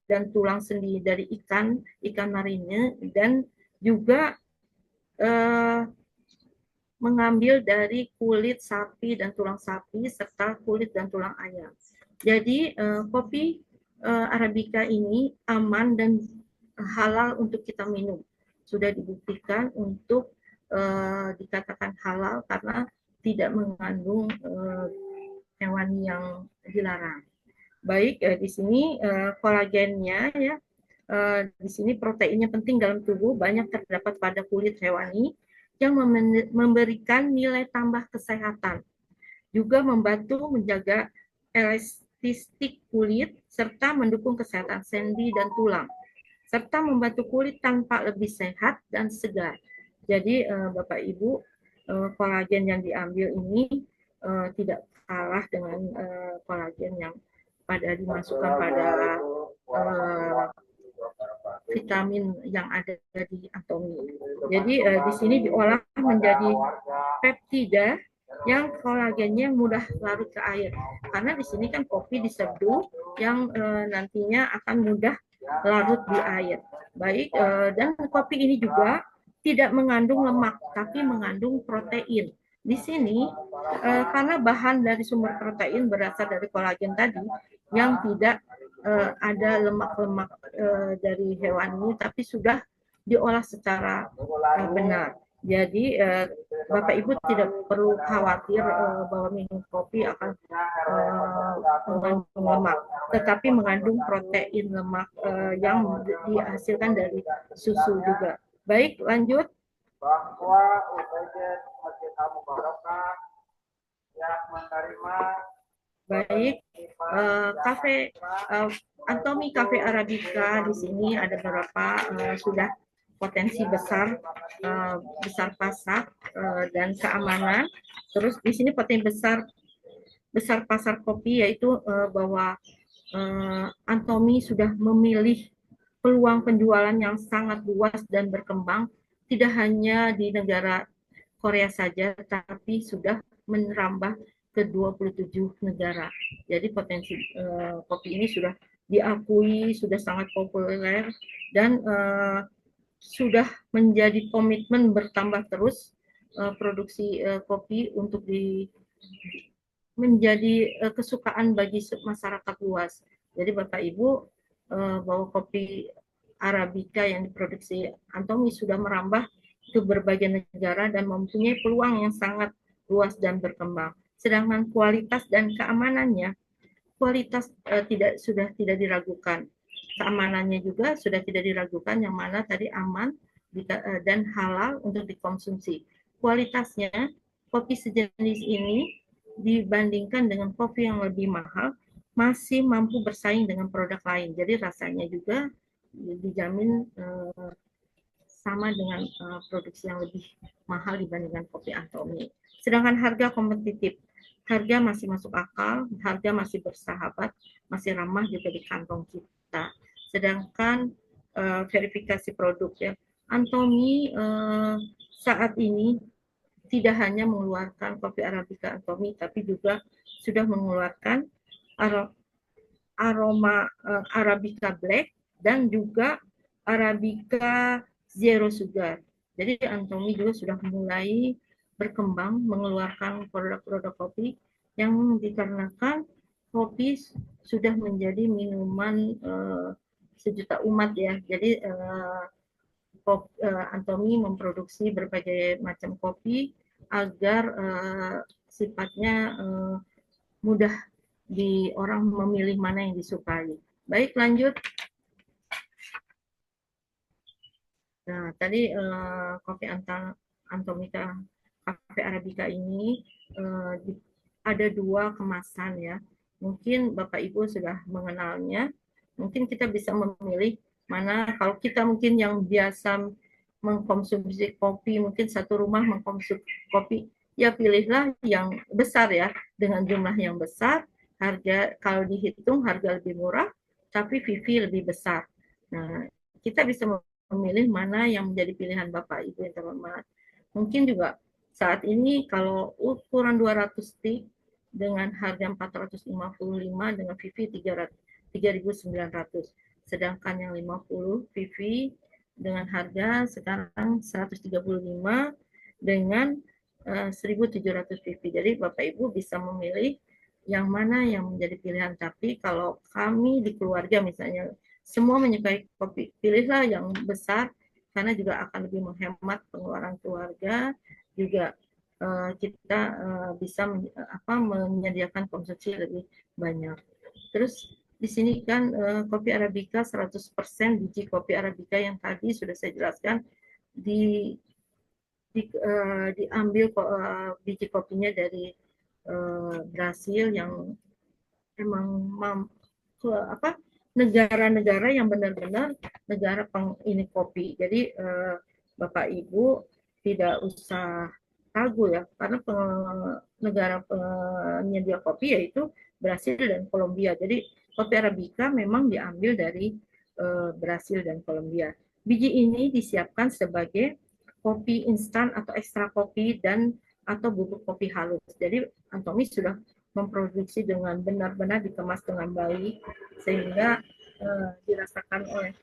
dan tulang sendi dari ikan marine, dan juga mengambil dari kulit sapi dan tulang sapi, serta kulit dan tulang ayam. Jadi kopi Arabica ini aman dan halal untuk kita minum. Sudah dibuktikan untuk dikatakan halal karena tidak mengandung hewani yang dilarang. Baik, di sini kolagennya ya, di sini proteinnya penting dalam tubuh, banyak terdapat pada kulit hewani yang memberikan nilai tambah kesehatan. Juga membantu menjaga elastistik kulit serta mendukung kesehatan sendi dan tulang, serta membantu kulit tampak lebih sehat dan segar. Jadi Bapak Ibu, kolagen yang diambil ini tidak kalah dengan kolagen yang pada dimasukkan pada vitamin yang ada di Atomi. Jadi di sini diolah menjadi peptida yang kolagennya mudah larut ke air. Karena di sini kan kopi diseduh yang nantinya akan mudah larut di air. Baik, dan kopi ini juga tidak mengandung lemak, tapi mengandung protein. Di sini karena bahan dari sumber protein berasal dari kolagen tadi yang tidak ada lemak-lemak dari hewan ini, tapi sudah diolah secara benar. Jadi Bapak Ibu tidak perlu khawatir bahwa minum kopi akan mengandung lemak, tetapi mengandung protein lemak yang dihasilkan dari susu juga. Baik, lanjut. Baik, kafe Atomi Cafe Arabica di sini ada beberapa sudah potensi besar pasar dan keamanan. Terus di sini potensi besar pasar kopi yaitu bahwa Atomi sudah memilih peluang penjualan yang sangat luas dan berkembang, tidak hanya di negara Korea saja, tapi sudah merambah ke 27 negara. Jadi potensi kopi ini sudah diakui, sudah sangat populer, dan sudah menjadi komitmen bertambah terus produksi kopi untuk menjadi kesukaan bagi masyarakat luas. Jadi Bapak Ibu, bahwa kopi Arabica yang diproduksi Atomi sudah merambah ke berbagai negara dan mempunyai peluang yang sangat luas dan berkembang. Sedangkan kualitas dan keamanannya, kualitas sudah tidak diragukan. Keamanannya juga sudah tidak diragukan, yang mana tadi aman dan halal untuk dikonsumsi. Kualitasnya, kopi sejenis ini dibandingkan dengan kopi yang lebih mahal, masih mampu bersaing dengan produk lain. Jadi rasanya juga dijamin sama dengan produksi yang lebih mahal dibandingkan kopi Atomi. Sedangkan harga kompetitif, harga masih masuk akal, harga masih bersahabat, masih ramah juga di kantong kita. Sedangkan verifikasi produk ya, Atomi saat ini tidak hanya mengeluarkan kopi Arabica Atomi, tapi juga sudah mengeluarkan aroma Arabica Black dan juga Arabica Zero Sugar. Jadi Atomi juga sudah mulai berkembang mengeluarkan produk-produk kopi yang dikarenakan kopi sudah menjadi minuman sejuta umat ya. Jadi Atomi memproduksi berbagai macam kopi agar sifatnya mudah di orang memilih mana yang disukai. Baik, lanjut. Nah, tadi kopi Atomi Cafe Arabica ini ada 2 kemasan ya. Mungkin Bapak Ibu sudah mengenalnya. Mungkin kita bisa memilih mana, kalau kita mungkin yang biasa mengkonsumsi kopi, mungkin satu rumah mengkonsumsi kopi, ya pilihlah yang besar ya, dengan jumlah yang besar, harga kalau dihitung harga lebih murah, tapi VV lebih besar. Nah, kita bisa memilih mana yang menjadi pilihan Bapak Ibu yang terhormat. Mungkin juga saat ini kalau ukuran 200 stick dengan harga 455 dengan VV 3.900. Sedangkan yang 50 VV dengan harga sekarang 135 dengan 1.700 VV. Jadi Bapak Ibu bisa memilih yang mana yang menjadi pilihan. Tapi kalau kami di keluarga misalnya semua menyukai kopi, pilihlah yang besar karena juga akan lebih menghemat pengeluaran keluarga, juga kita bisa menyediakan konsumsi lebih banyak. Terus di sini kan kopi Arabica 100% biji kopi Arabica yang tadi sudah saya jelaskan diambil biji kopinya dari Brasil yang emang negara-negara yang benar-benar negara ini kopi. Jadi Bapak Ibu tidak usah ragu ya, karena negara penyedia kopi yaitu Brasil dan Kolombia. Jadi kopi Arabica memang diambil dari Brasil dan Kolombia. Biji ini disiapkan sebagai kopi instan atau ekstra kopi dan atau bubuk kopi halus. Jadi Antomi sudah memproduksi dengan benar-benar dikemas dengan baik sehingga dirasakan oleh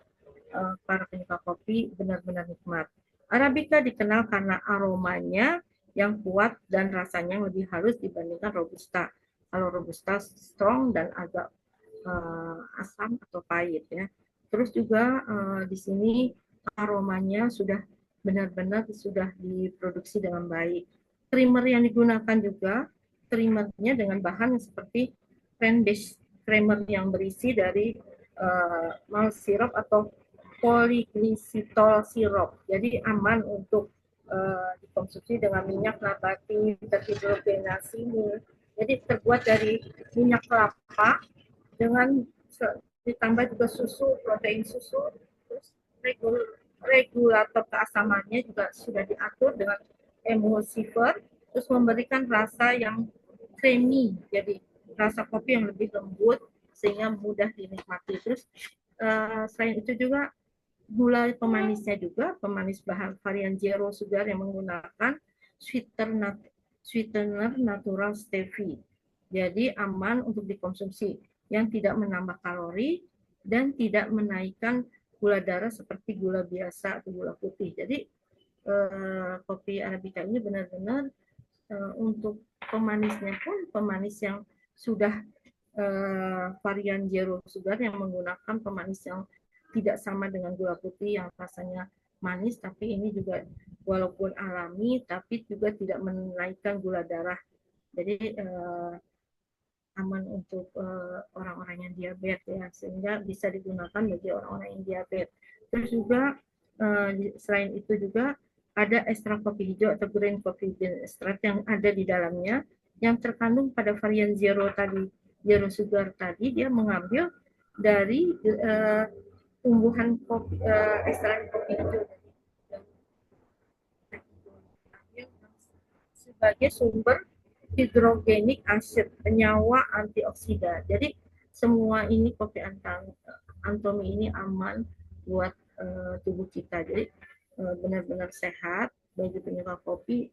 para penyuka kopi benar-benar nikmat. Arabica dikenal karena aromanya yang kuat dan rasanya yang lebih halus dibandingkan Robusta. Kalau Robusta strong dan agak asam atau pahit ya. Terus juga di sini aromanya sudah benar-benar sudah diproduksi dengan baik. Creamer yang digunakan juga creamernya dengan bahan yang seperti plant-based creamer yang berisi dari malt syrup atau polyglycol syrup. Jadi aman untuk dikonsumsi dengan minyak nabati terhidrogenasi. Jadi terbuat dari minyak kelapa dengan ditambah juga susu, protein susu, terus regulator keasamannya juga sudah diatur dengan emulsifier, terus memberikan rasa yang creamy, jadi rasa kopi yang lebih lembut sehingga mudah dinikmati. Terus selain itu juga gula pemanisnya juga pemanis bahan varian zero sugar yang menggunakan sweetener natural stevia. Jadi aman untuk dikonsumsi, yang tidak menambah kalori dan tidak menaikkan gula darah seperti gula biasa atau gula putih. Jadi kopi Arabica ini benar-benar untuk pemanisnya pun pemanis yang sudah varian zero sugar yang menggunakan pemanis yang tidak sama dengan gula putih yang rasanya manis, tapi ini juga walaupun alami tapi juga tidak menaikkan gula darah. Jadi aman untuk orang-orang yang diabetes ya, sehingga bisa digunakan bagi orang-orang yang diabetes. Terus juga selain itu juga ada ekstra kopi hijau atau green coffee bean extract yang ada di dalamnya yang terkandung pada varian zero tadi, zero sugar tadi, dia mengambil dari tumbuhan kopi, ekstrak kopi hijau sebagai sumber hidrogenik acid, penyawa antioksidan. Jadi semua ini kopi Antomi ini aman buat tubuh kita. Jadi benar-benar sehat bagi penyuka kopi,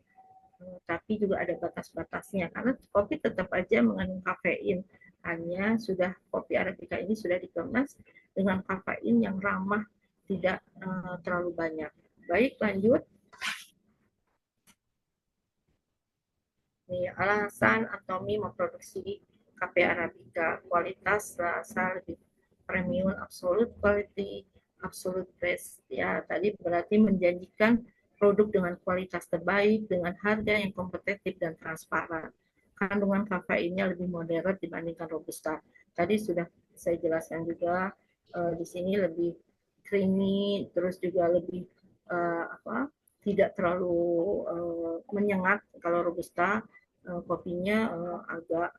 tapi juga ada batas-batasnya karena kopi tetap aja mengandung kafein. Hanya sudah kopi Arabica ini sudah dikemas dengan kafein yang ramah, tidak terlalu banyak. Baik, lanjut. Ini alasan Antomi memproduksi kopi Arabica, kualitas rasa lebih premium, absolute quality, absolute price. Ya, tadi berarti menjanjikan produk dengan kualitas terbaik, dengan harga yang kompetitif dan transparan. Kandungan kafeinnya lebih moderat dibandingkan Robusta. Tadi sudah saya jelaskan juga di sini lebih creamy, terus juga lebih tidak terlalu menyengat. Kalau Robusta kopinya agak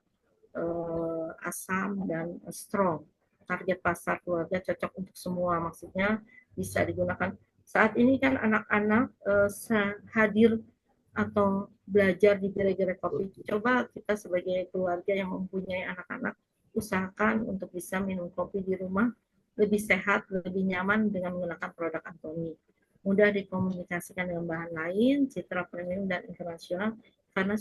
asam dan strong. Target pasar keluarga cocok untuk semua, maksudnya bisa digunakan. Saat ini kan anak-anak hadir atau belajar di gerai-gerai kopi. Coba kita sebagai keluarga yang mempunyai anak-anak, usahakan untuk bisa minum kopi di rumah lebih sehat, lebih nyaman dengan menggunakan produk Antomi. Mudah dikomunikasikan dengan bahan lain, citra premium dan internasional karena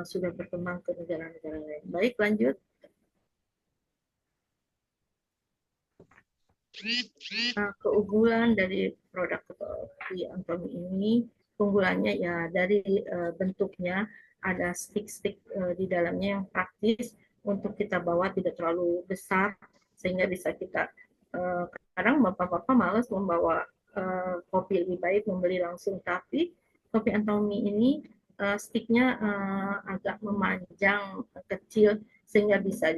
sudah berkembang ke negara-negara lain. Baik, lanjut. Nah, keunggulan dari produk kopi Antomi ini, keunggulannya ya dari bentuknya, ada stick-stick di dalamnya yang praktis untuk kita bawa, tidak terlalu besar sehingga bisa kita kadang bapak-bapak malas membawa kopi, lebih baik membeli langsung. Tapi kopi Antomi ini sticknya agak memanjang, kecil sehingga bisa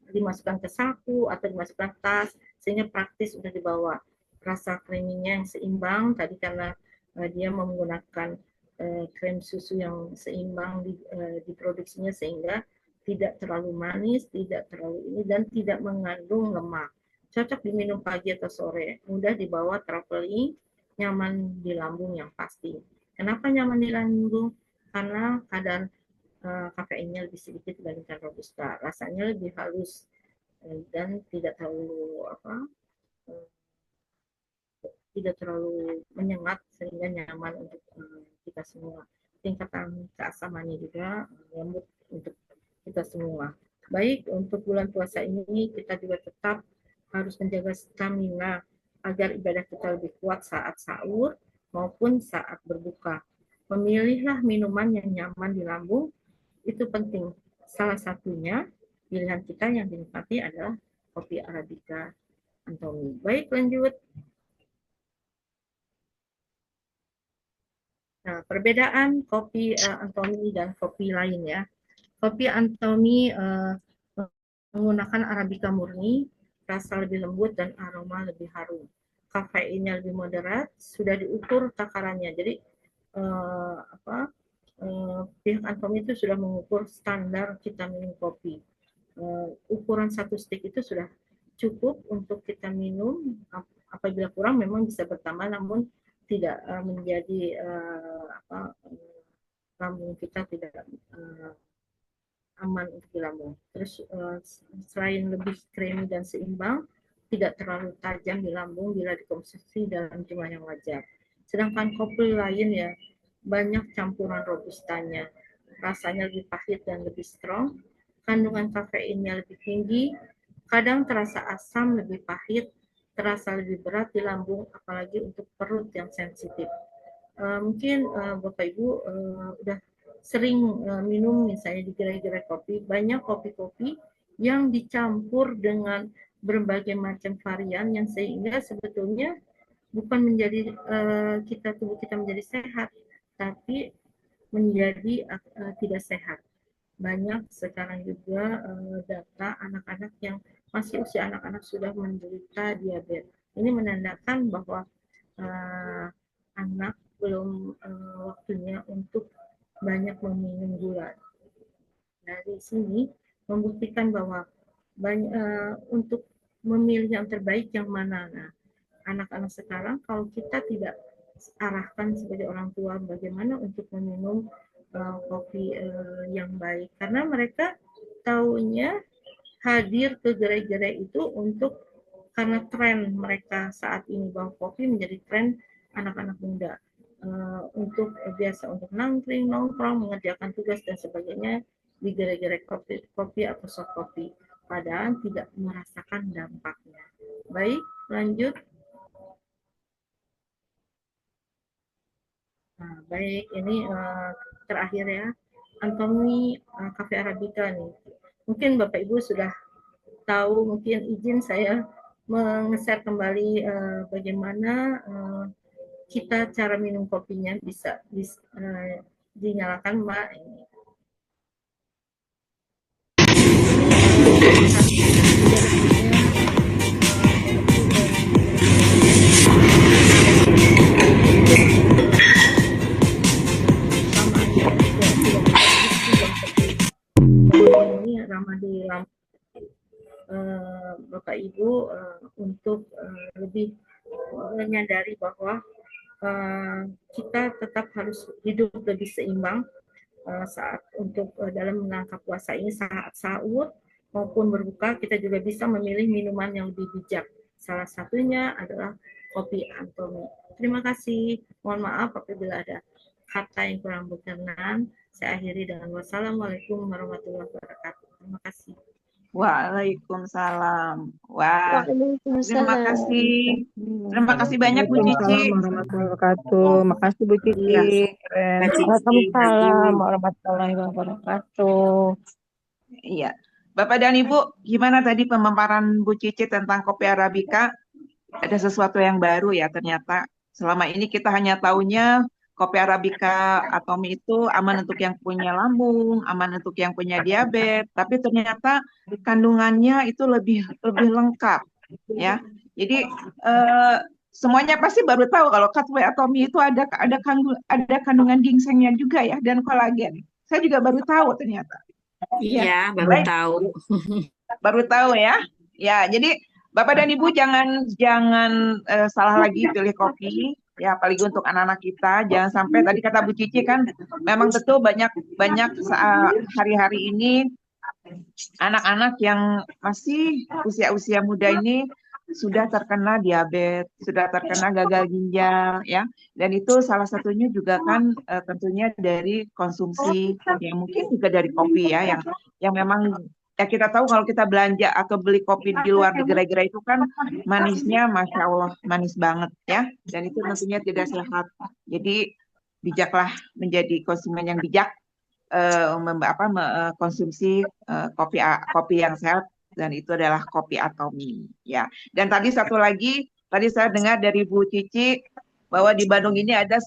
dimasukkan ke saku atau dimasukkan tas sehingga praktis untuk dibawa. Rasa creamy-nya yang seimbang tadi karena dia menggunakan krim susu yang seimbang diproduksinya sehingga tidak terlalu manis, tidak terlalu ini, dan tidak mengandung lemak. Cocok diminum pagi atau sore, mudah dibawa traveling, nyaman di lambung yang pasti. Kenapa nyaman di lambung? Karena kadar kafeinnya lebih sedikit dibandingkan robusta, rasanya lebih halus dan tidak terlalu tidak terlalu menyengat sehingga nyaman untuk kita semua. Tingkatan keasamannya juga lembut untuk kita semua. Baik, untuk bulan puasa ini kita juga tetap harus menjaga stamina agar ibadah kita lebih kuat saat sahur maupun saat berbuka. Memilihlah minuman yang nyaman di lambung, itu penting. Salah satunya pilihan kita yang dinikmati adalah kopi Arabica Antomi. Baik, lanjut. Nah, perbedaan kopi Antomi dan kopi lain ya. Kopi Antomi menggunakan Arabica murni, rasa lebih lembut dan aroma lebih harum. Kafeinnya lebih moderat, sudah diukur takarannya. Jadi pihak Antomi itu sudah mengukur standar kita minum kopi. Ukuran 1 stick itu sudah cukup untuk kita minum. Apabila kurang memang bisa bertambah, namun tidak menjadi lambung kita tidak aman untuk di lambung. Terus selain lebih creamy dan seimbang, tidak terlalu tajam di lambung bila dikonsumsi dalam jumlah yang wajar. Sedangkan kopi lain ya banyak campuran robustanya, rasanya lebih pahit dan lebih strong, kandungan kafeinnya lebih tinggi, kadang terasa asam, lebih pahit, terasa lebih berat di lambung, apalagi untuk perut yang sensitif. Mungkin Bapak Ibu udah sering minum misalnya di gerai-gerai kopi, banyak kopi-kopi yang dicampur dengan berbagai macam varian yang sehingga sebetulnya bukan menjadi tubuh kita menjadi sehat, tapi menjadi tidak sehat. Banyak sekarang juga data anak-anak yang masih usia anak-anak sudah menderita diabetes. Ini menandakan bahwa anak belum waktunya untuk banyak meminum gula. Dari sini membuktikan bahwa untuk memilih yang terbaik yang mana. Nah, anak-anak sekarang kalau kita tidak arahkan sebagai orang tua bagaimana untuk meminum kopi yang baik, karena mereka taunya hadir ke gerai-gerai itu untuk karena tren mereka saat ini bahwa kopi menjadi tren anak-anak muda untuk biasa untuk nongkrong, mengerjakan tugas dan sebagainya di gerai-gerai kopi atau soft kopi, padahal tidak merasakan dampaknya. Baik, lanjut. Nah, baik, ini terakhir ya, Antomi Cafe Arabica nih. Mungkin Bapak Ibu sudah tahu, mungkin izin saya meng-share kembali bagaimana kita cara minum kopinya bisa dinyalakan Mbak. Ini. Ini ramah di Bapak Ibu untuk lebih menyadari bahwa kita tetap harus hidup lebih seimbang saat untuk dalam menangkap puasa ini, saat sahur maupun berbuka kita juga bisa memilih minuman yang lebih bijak. Salah satunya adalah kopi Antomi. Terima kasih. Mohon maaf apabila ada kata yang kurang berkenan. Saya akhiri dengan wassalamualaikum warahmatullahi wabarakatuh. Terima kasih. Waalaikumsalam. Wah, terima kasih. Terima kasih banyak Bu Cici. Warahmatullahi wabarakatuh. Makasih Bu Cici. Keren. Waalaikumsalam warahmatullahi wabarakatuh. Iya. Bapak dan Ibu, gimana tadi pemaparan Bu Cici tentang kopi Arabica? Ada sesuatu yang baru ya ternyata. Selama ini kita hanya taunya kopi Arabica Antomi itu aman untuk yang punya lambung, aman untuk yang punya diabetes, tapi ternyata kandungannya itu lebih lengkap, ya. Jadi semuanya pasti baru tahu kalau kopi Antomi itu ada kandungan ginsengnya juga ya, dan kolagen. Saya juga baru tahu ternyata. Iya, baru tahu. Baru tahu ya. Ya, jadi Bapak dan Ibu jangan salah lagi pilih kopi. ya apalagi untuk anak-anak kita. Jangan sampai tadi kata Bu Cici kan, memang betul banyak hari-hari ini anak-anak yang masih usia-usia muda ini sudah terkena diabetes, sudah terkena gagal ginjal, ya. Dan itu salah satunya juga kan tentunya dari konsumsi yang mungkin juga dari kopi ya, yang memang ya kita tahu kalau kita belanja atau beli kopi di luar di gerai-gerai itu kan manisnya, masya Allah, manis banget ya. Dan itu tentunya tidak sehat. Jadi bijaklah menjadi konsumen yang bijak, konsumsi kopi yang sehat, dan itu adalah kopi Atomi ya. Dan tadi satu lagi, tadi saya dengar dari Bu Cici bahwa di Bandung ini ada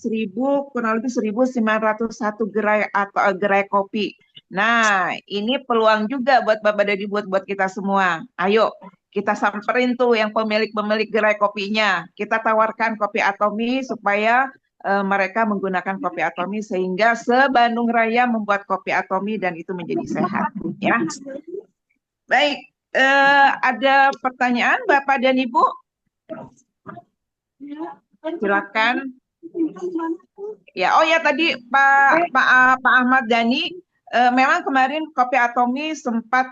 kurang lebih 1.901 gerai kopi. Nah, ini peluang juga buat Bapak Dadi, buat kita semua. Ayo kita samperin tuh yang pemilik gerai kopinya. Kita tawarkan kopi Atomi supaya mereka menggunakan kopi Atomi sehingga se-Bandung Raya membuat kopi Atomi dan itu menjadi sehat ya. Baik, ada pertanyaan Bapak dan Ibu? Silakan. Ya, oh ya tadi Pak Ahmad Dhani, memang kemarin kopi Atomi sempat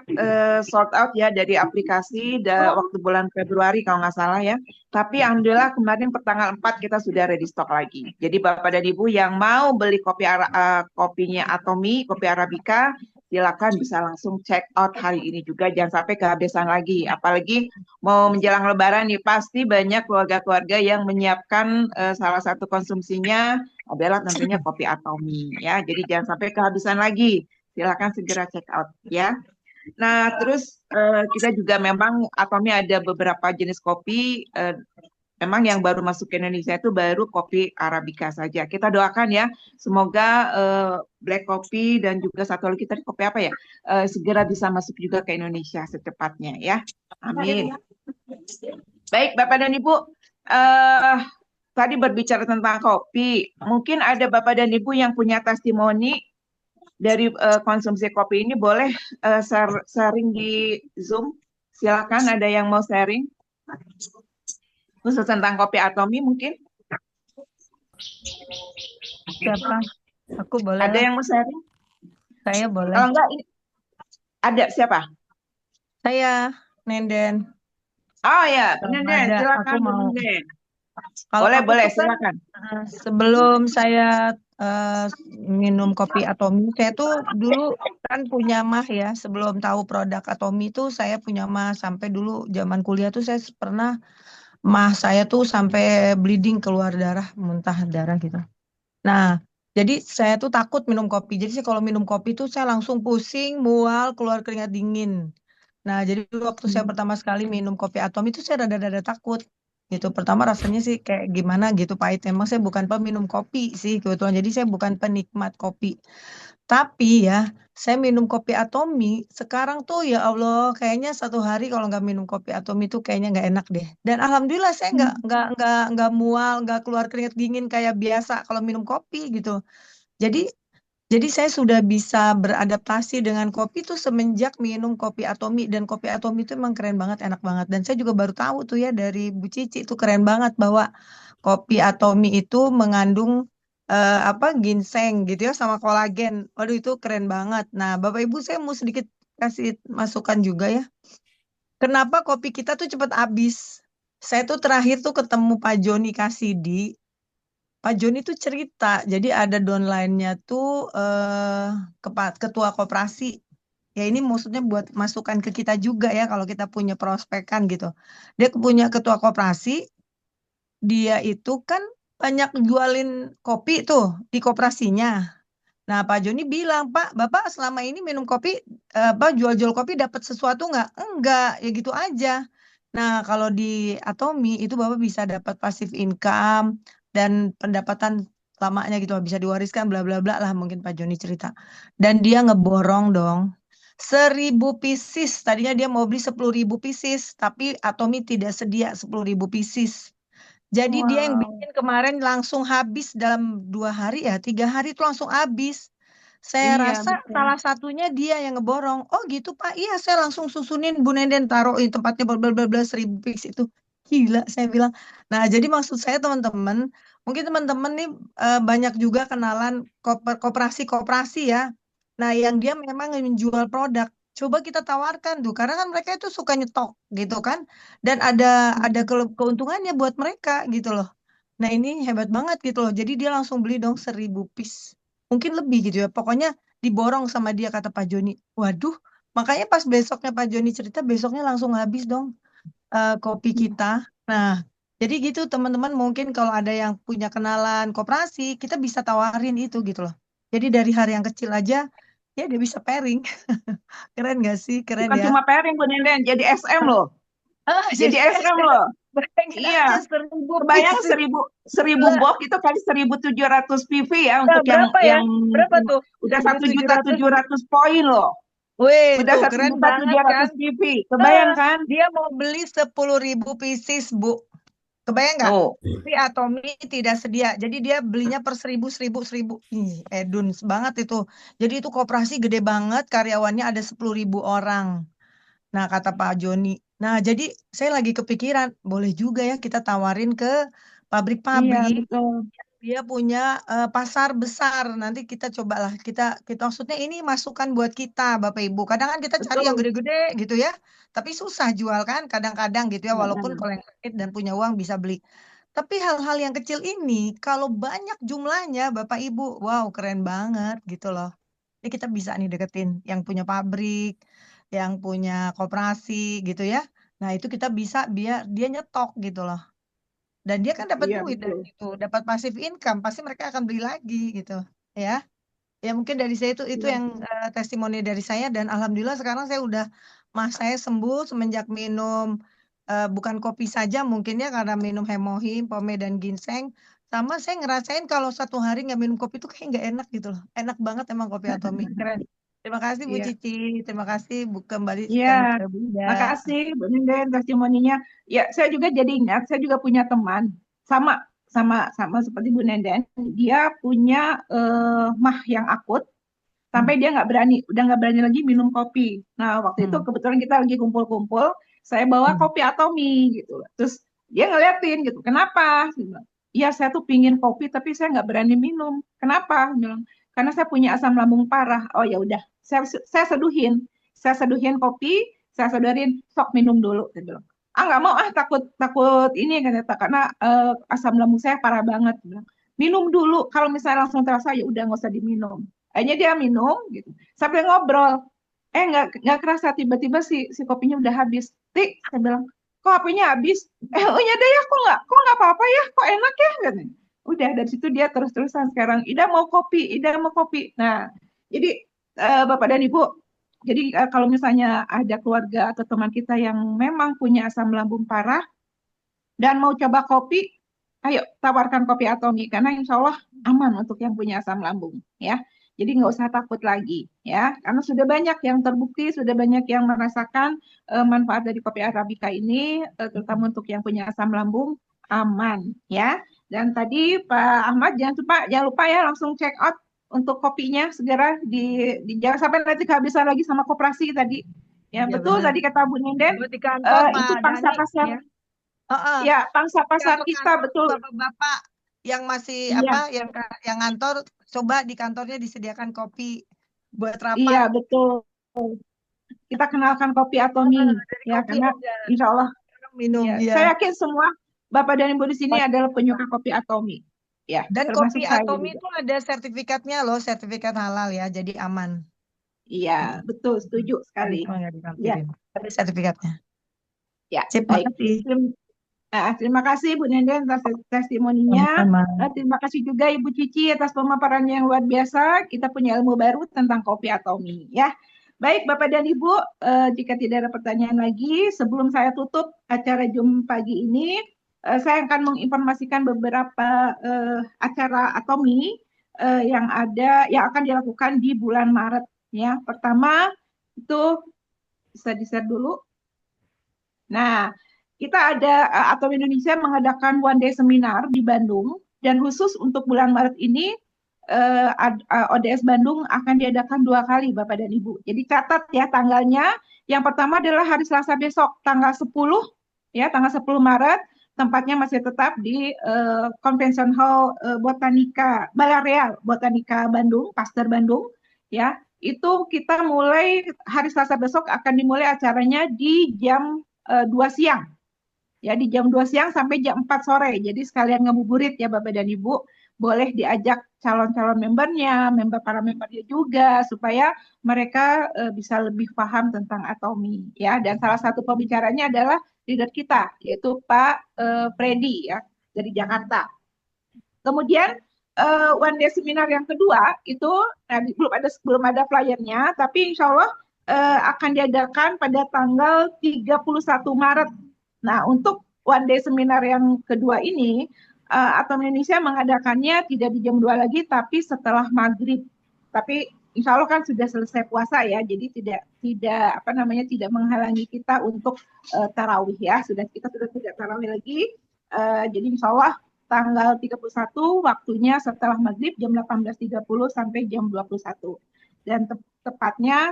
sold out ya dari aplikasi waktu bulan Februari kalau nggak salah ya. Tapi alhamdulillah kemarin pertanggal 4 kita sudah ready stock lagi. Jadi Bapak dan Ibu yang mau beli kopinya Atomi, kopi Arabica, silakan bisa langsung check out hari ini juga, jangan sampai kehabisan lagi. Apalagi mau menjelang Lebaran nih, pasti banyak keluarga-keluarga yang menyiapkan salah satu konsumsinya adalah tentunya kopi Atomi ya. Jadi jangan sampai kehabisan lagi. Silakan segera check out ya. Nah, terus kita juga memang Atomi ada beberapa jenis kopi. Memang yang baru masuk ke Indonesia itu baru kopi Arabica saja. Kita doakan ya, semoga black coffee dan juga satu lagi tadi kopi apa ya, segera bisa masuk juga ke Indonesia secepatnya ya. Amin. Baik, Bapak dan Ibu, tadi berbicara tentang kopi. Mungkin ada Bapak dan Ibu yang punya testimoni dari konsumsi kopi ini, boleh sharing di Zoom. Silakan, ada yang mau sharing khusus tentang kopi Atomi mungkin? Siapa? Aku boleh. Ada lah. yang mau sharing? Saya boleh. Kalau enggak, ada siapa? Saya, Nenden. Oh ya, Kalau Nenden, ada, silakan aku mau. Nenden. Kalau Boleh, aku boleh, tuh kan, silakan. sebelum saya minum kopi Atomi, saya tuh dulu kan punya mah ya. Sebelum tahu produk Atomi tuh saya punya mah, sampai dulu zaman kuliah tuh saya pernah mah saya tuh sampai bleeding, keluar darah, muntah darah gitu. Nah, jadi saya tuh takut minum kopi. Jadi kalau minum kopi tuh saya langsung pusing, mual, keluar keringat dingin. Nah, jadi waktu saya pertama sekali minum kopi Atomi itu saya rada-rada takut gitu. Pertama rasanya sih kayak gimana gitu, pahit. Memang saya bukan peminum kopi sih kebetulan. Jadi saya bukan penikmat kopi. Tapi ya, saya minum kopi Atomi sekarang tuh ya Allah, kayaknya satu hari kalau nggak minum kopi Atomi tuh kayaknya nggak enak deh. Dan alhamdulillah saya nggak mual, nggak keluar keringat dingin kayak biasa kalau minum kopi gitu. Jadi saya sudah bisa beradaptasi dengan kopi tuh semenjak minum kopi Atomi, dan kopi Atomi itu emang keren banget, enak banget. Dan saya juga baru tahu tuh ya dari Bu Cici itu keren banget bahwa kopi Atomi itu mengandung ginseng gitu ya, sama kolagen. Waduh itu keren banget. Nah, Bapak Ibu saya mau sedikit kasih masukan juga ya. Kenapa kopi kita tuh cepat habis? Saya tuh terakhir tuh ketemu Pak Joni Kasidi. Pak Joni tuh cerita, jadi ada downline-nya tuh ketua koperasi. Ya ini maksudnya buat masukan ke kita juga ya kalau kita punya prospekan gitu. Dia punya ketua koperasi, dia itu kan banyak jualin kopi tuh di koperasinya. Nah Pak Joni bilang, Pak, Bapak selama ini minum kopi, jual-jual kopi dapat sesuatu nggak? Enggak, ya gitu aja. Nah kalau di Atomi itu Bapak bisa dapat passive income dan pendapatan lamanya gitu, bisa diwariskan bla bla bla lah, mungkin Pak Joni cerita. Dan dia ngeborong dong 1.000 pieces. Tadinya dia mau beli 10.000 pieces, tapi Atomi tidak sedia 10.000 pieces. Jadi dia yang bikin kemarin langsung habis dalam 2 hari ya, 3 hari itu langsung habis. Saya Iya, rasa betul. salah satunya dia yang ngeborong. Oh gitu Pak, iya saya langsung susunin Bu Nenden taruh di tempatnya 1.000 pieces itu. Gila, saya bilang. Nah, jadi maksud saya teman-teman, mungkin teman-teman nih banyak juga kenalan koperasi-koperasi ya. Nah, yang dia memang menjual produk. Coba kita tawarkan tuh, karena kan mereka itu suka nyetok gitu kan, dan ada keuntungannya buat mereka gitu loh. Nah, ini hebat banget gitu loh. Jadi dia langsung beli dong 1000 piece. Mungkin lebih gitu ya. Pokoknya diborong sama dia kata Pak Joni. Waduh, makanya pas besoknya Pak Joni cerita, besoknya langsung habis dong kopi kita. Nah, jadi gitu teman-teman, mungkin kalau ada yang punya kenalan koperasi, kita bisa tawarin itu gitu loh. Jadi dari hari yang kecil aja, ya dia bisa pairing. Keren gak sih? Keren Bukan ya. cuma pairing Bu Nenden, jadi SM loh. Jadi Jadi SM loh. bayangin aja Iya. 1000 Kebayang piece. 1000 Gila. box itu kali 1700 PV ya Nah, untuk yang berapa ya? Berapa tuh? udah 1700. 1.700.000 poin loh. Wih, Udah tuh keren banget kan? 1.700 PV. Kebayang kan? Dia mau beli 10.000 pieces, Bu. Kebayang nggak? Tuh. Tapi Atomi tidak sedia. Jadi dia belinya per 1000. Ih, edun banget itu. Jadi itu koperasi gede banget. Karyawannya ada 10.000 orang. Nah, kata Pak Joni. Nah, jadi saya lagi kepikiran. Boleh juga ya kita tawarin ke Iya, pabrik-pabrik. betul. Dia punya pasar besar. Nanti kita cobalah. Kita maksudnya ini masukan buat kita, Bapak Ibu. Kadang kan kita cari yang Betul. gede-gede gitu ya. Tapi susah jual kan kadang-kadang gitu ya. Walaupun Nah, kalau yang sakit dan punya uang bisa beli. Tapi hal-hal yang kecil ini, kalau banyak jumlahnya, Bapak Ibu, wow keren banget gitu loh. Jadi kita bisa nih deketin yang punya pabrik, yang punya koperasi gitu ya. Nah itu kita bisa biar dia nyetok gitu loh. Dan dia kan dapat iya duit dari betul. situ, dapat passive income, pasti mereka akan beli lagi gitu ya. Ya mungkin dari saya itu Iya. yang testimoni dari saya, dan alhamdulillah sekarang saya udah saya sembuh semenjak minum bukan kopi saja mungkin ya, karena minum hemohim, pome dan ginseng. Sama saya ngerasain kalau 1 hari nggak minum kopi itu kayak nggak enak gitu loh. Enak banget emang kopi Atomi, keren. Terima kasih Bu Iya. Cici, terima kasih Bu kembali Iya. ke Bunda. Makasih Bu Nenden testimoninya. Ya, saya juga jadi ingat, saya juga punya teman sama sama seperti Bu Nenden. Dia punya mah yang akut sampai dia udah nggak berani lagi minum kopi. Nah, waktu itu Hmm. kebetulan kita lagi kumpul-kumpul, saya bawa kopi Atomi gitu. Terus dia ngeliatin gitu, kenapa? Dia bilang, iya, saya tuh pingin kopi tapi saya nggak berani minum. Kenapa? Dia bilang, karena saya punya asam lambung parah. Oh ya udah, saya seduhin kopi, saya seduhin, sok minum dulu. Dia bilang, ah nggak mau ah, takut takut ini kata, karena asam lambung saya parah banget. Dia bilang, minum dulu, kalau misalnya langsung terasa ya udah nggak usah diminum. Akhirnya dia minum gitu sambil ngobrol, nggak kerasa tiba-tiba si kopinya udah habis. Tik, saya bilang, kok kopinya habis? Oh ya deh ya, kok nggak apa-apa ya, kok enak ya katanya. Udah dari situ dia terus-terusan sekarang Ida mau kopi, Ida mau kopi. Nah, jadi Bapak dan Ibu, jadi kalau misalnya ada keluarga atau teman kita yang memang punya asam lambung parah dan mau coba kopi, ayo tawarkan kopi Atomi karena insya Allah aman untuk yang punya asam lambung ya. Jadi nggak usah takut lagi ya, karena sudah banyak yang terbukti, sudah banyak yang merasakan manfaat dari kopi Arabica ini, terutama untuk yang punya asam lambung aman ya. Dan tadi Pak Ahmad jangan lupa ya langsung check out untuk kopinya segera jangan sampai nanti kehabisan lagi sama koperasi tadi. Ya, Ya betul benar. tadi kata Bu Nenden, Buat di kantor itu Pak pangsa Dani pasar ya. Heeh. ya, pangsa pasar kita Kantor-kantor betul. bapak-bapak yang masih Iya, yang kantor, coba di kantornya disediakan kopi buat iya rapat. betul. Kita kenalkan kopi Atomi Dari ya, kopi karena aja insya Allah minum ya, ya. saya yakin semua Bapak dan Ibu di sini adalah penyuka kopi Atomi ya, Dan termasuk kopi saya Atomi juga. itu ada sertifikatnya loh, sertifikat halal ya, jadi aman. Iya, betul, setuju sekali. Nggak Ya, dikampirin. Ada sertifikatnya. ya, Sip, baik. makasih. Terima kasih Bu Nenden atas testimoninya. Sama-sama. Terima kasih juga Ibu Cici atas pemaparannya yang luar biasa. Kita punya ilmu baru tentang kopi Atomi ya. Baik Bapak dan Ibu, jika tidak ada pertanyaan lagi, sebelum saya tutup acara Jum pagi ini, saya akan menginformasikan beberapa acara Atomi yang akan dilakukan di bulan Maret ya. Pertama itu bisa di-share dulu. Nah, kita ada Atomi Indonesia mengadakan one day seminar di Bandung, dan khusus untuk bulan Maret ini ODS Bandung akan diadakan 2 kali Bapak dan Ibu. Jadi catat ya tanggalnya. Yang pertama adalah hari Selasa besok tanggal 10 ya, tanggal 10 Maret. Tempatnya masih tetap di Convention Hall Botanika Balareal Botanika Bandung, Pasteur Bandung, ya. Itu kita mulai hari Selasa besok akan dimulai acaranya di jam 2 siang. Ya, di jam 2 siang sampai jam 4 sore. Jadi sekalian ngabuburit ya Bapak dan Ibu. Boleh diajak calon-calon membernya, para membernya juga, supaya mereka bisa lebih paham tentang atomi. Ya, dan salah satu pembicaranya adalah leader kita, yaitu Pak Freddy ya, dari Jakarta. Kemudian one day seminar yang kedua itu belum ada flyernya, tapi insya Allah akan diadakan pada tanggal 31 Maret. Nah, untuk one day seminar yang kedua ini, Atom Indonesia mengadakannya tidak di jam 2 lagi, tapi setelah maghrib. Tapi insya Allah kan sudah selesai puasa ya, jadi tidak menghalangi kita untuk tarawih ya. Kita sudah tidak tarawih lagi. Jadi insya Allah tanggal 31 waktunya setelah maghrib jam 18.30 sampai jam 21. Dan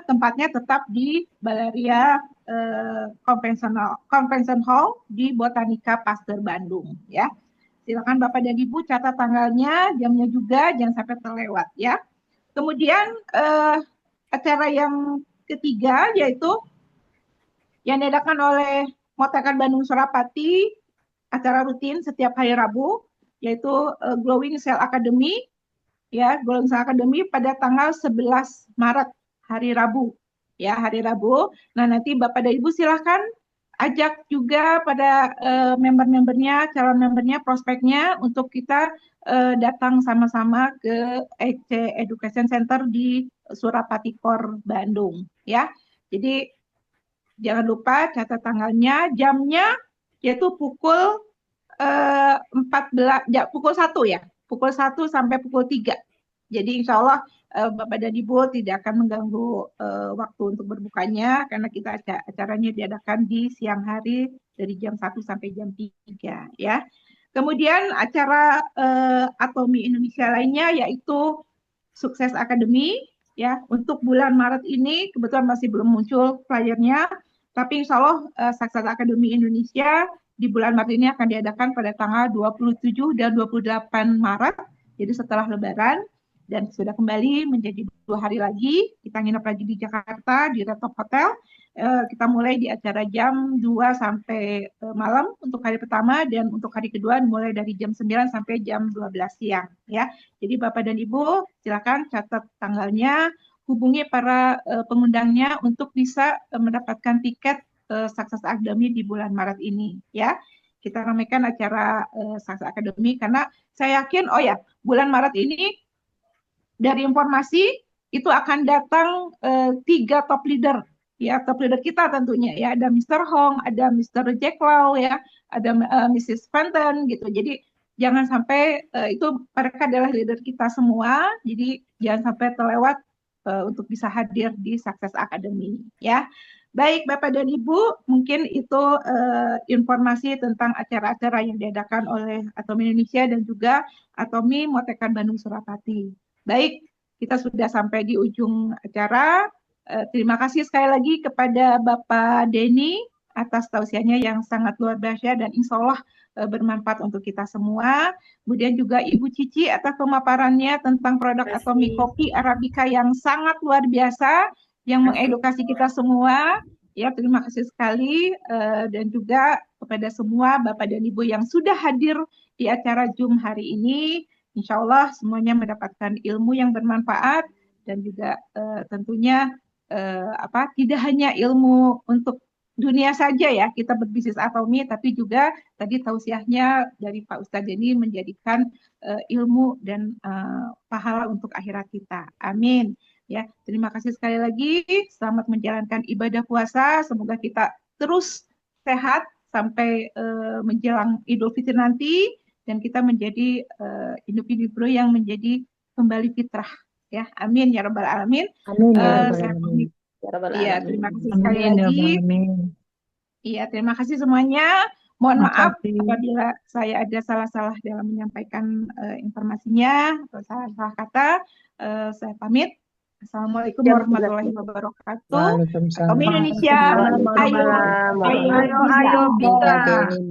tempatnya tetap di Balaria Convention Hall di Botanika Pasteur Bandung ya. Silakan Bapak dan Ibu catat tanggalnya, jamnya juga, jangan sampai terlewat ya. Kemudian acara yang ketiga yaitu yang diadakan oleh Motekan Bandung Surapati, acara rutin setiap hari Rabu, yaitu Glowing Cell Academy, ya, Glowing Cell Academy pada tanggal 11 Maret, hari Rabu, ya, hari Rabu. Nah, nanti Bapak dan Ibu silahkan ajak juga pada member-membernya, calon membernya, prospeknya untuk kita datang sama-sama ke EC Education Center di Surapati Core Bandung, ya. Jadi jangan lupa catat tanggalnya, jamnya yaitu pukul 1 ya, pukul 1 sampai pukul 3. Jadi insya Allah Bapak dan Ibu tidak akan mengganggu waktu untuk berbukanya, karena kita acaranya diadakan di siang hari dari jam 1 sampai jam 3 ya. Kemudian acara Atomi Indonesia lainnya yaitu Sukses Academy ya. Untuk bulan Maret ini kebetulan masih belum muncul flyernya, tapi insya Allah Sukses Academy Indonesia di bulan Maret ini akan diadakan pada tanggal 27 dan 28 Maret, jadi setelah Lebaran, dan sudah kembali menjadi 2 hari lagi. Kita nginep lagi di Jakarta, di Red Top Hotel. Kita mulai di acara jam 2 sampai malam untuk hari pertama, dan untuk hari kedua mulai dari jam 9 sampai jam 12 siang. Ya. Jadi Bapak dan Ibu silakan catat tanggalnya, hubungi para pengundangnya untuk bisa mendapatkan tiket Sukses Academy di bulan Maret ini. Ya. Kita ramaikan acara Sukses Academy karena saya yakin, bulan Maret ini dari informasi itu akan datang 3 top leader, ya, top leader kita tentunya ya, ada Mr. Hong, ada Mr. Jack Lau ya, ada Mrs. Fenton gitu. Jadi jangan sampai itu mereka adalah leader kita semua, jadi jangan sampai terlewat untuk bisa hadir di Sukses Academy ya. Baik Bapak dan Ibu, mungkin itu informasi tentang acara-acara yang diadakan oleh Atomi Indonesia dan juga Atomi Motekan Bandung Surapati. Baik, kita sudah sampai di ujung acara. Terima kasih sekali lagi kepada Bapak Denny atas tausiahnya yang sangat luar biasa dan insya Allah bermanfaat untuk kita semua. Kemudian juga Ibu Cici atas pemaparannya tentang produk Atomi Kopi Arabica yang sangat luar biasa, yang mengedukasi kita semua. Ya, terima kasih sekali. Dan juga kepada semua Bapak dan Ibu yang sudah hadir di acara Zoom hari ini. Insya Allah semuanya mendapatkan ilmu yang bermanfaat dan juga tentunya tidak hanya ilmu untuk dunia saja ya, kita berbisnis Atomi, tapi juga tadi tausiahnya dari Pak Ustadz ini menjadikan ilmu dan pahala untuk akhirat kita. Amin. Ya, terima kasih sekali lagi. Selamat menjalankan ibadah puasa. Semoga kita terus sehat sampai menjelang Idul Fitri nanti. Dan kita menjadi individu yang menjadi kembali fitrah ya, amin ya rabbal alamin. Amin ya rabbal alamin. Iya, terima kasih sekali lagi. Iya, terima kasih semuanya. Mohon maaf apabila saya ada salah-salah dalam menyampaikan informasinya atau salah-salah kata. Saya pamit. Assalamualaikum Jam warahmatullahi wabarakatuh. Waalaikumsalam. Atomi Indonesia, ayo, Malam. ayo, Ayo, bisa. bisa. Mbak Deni.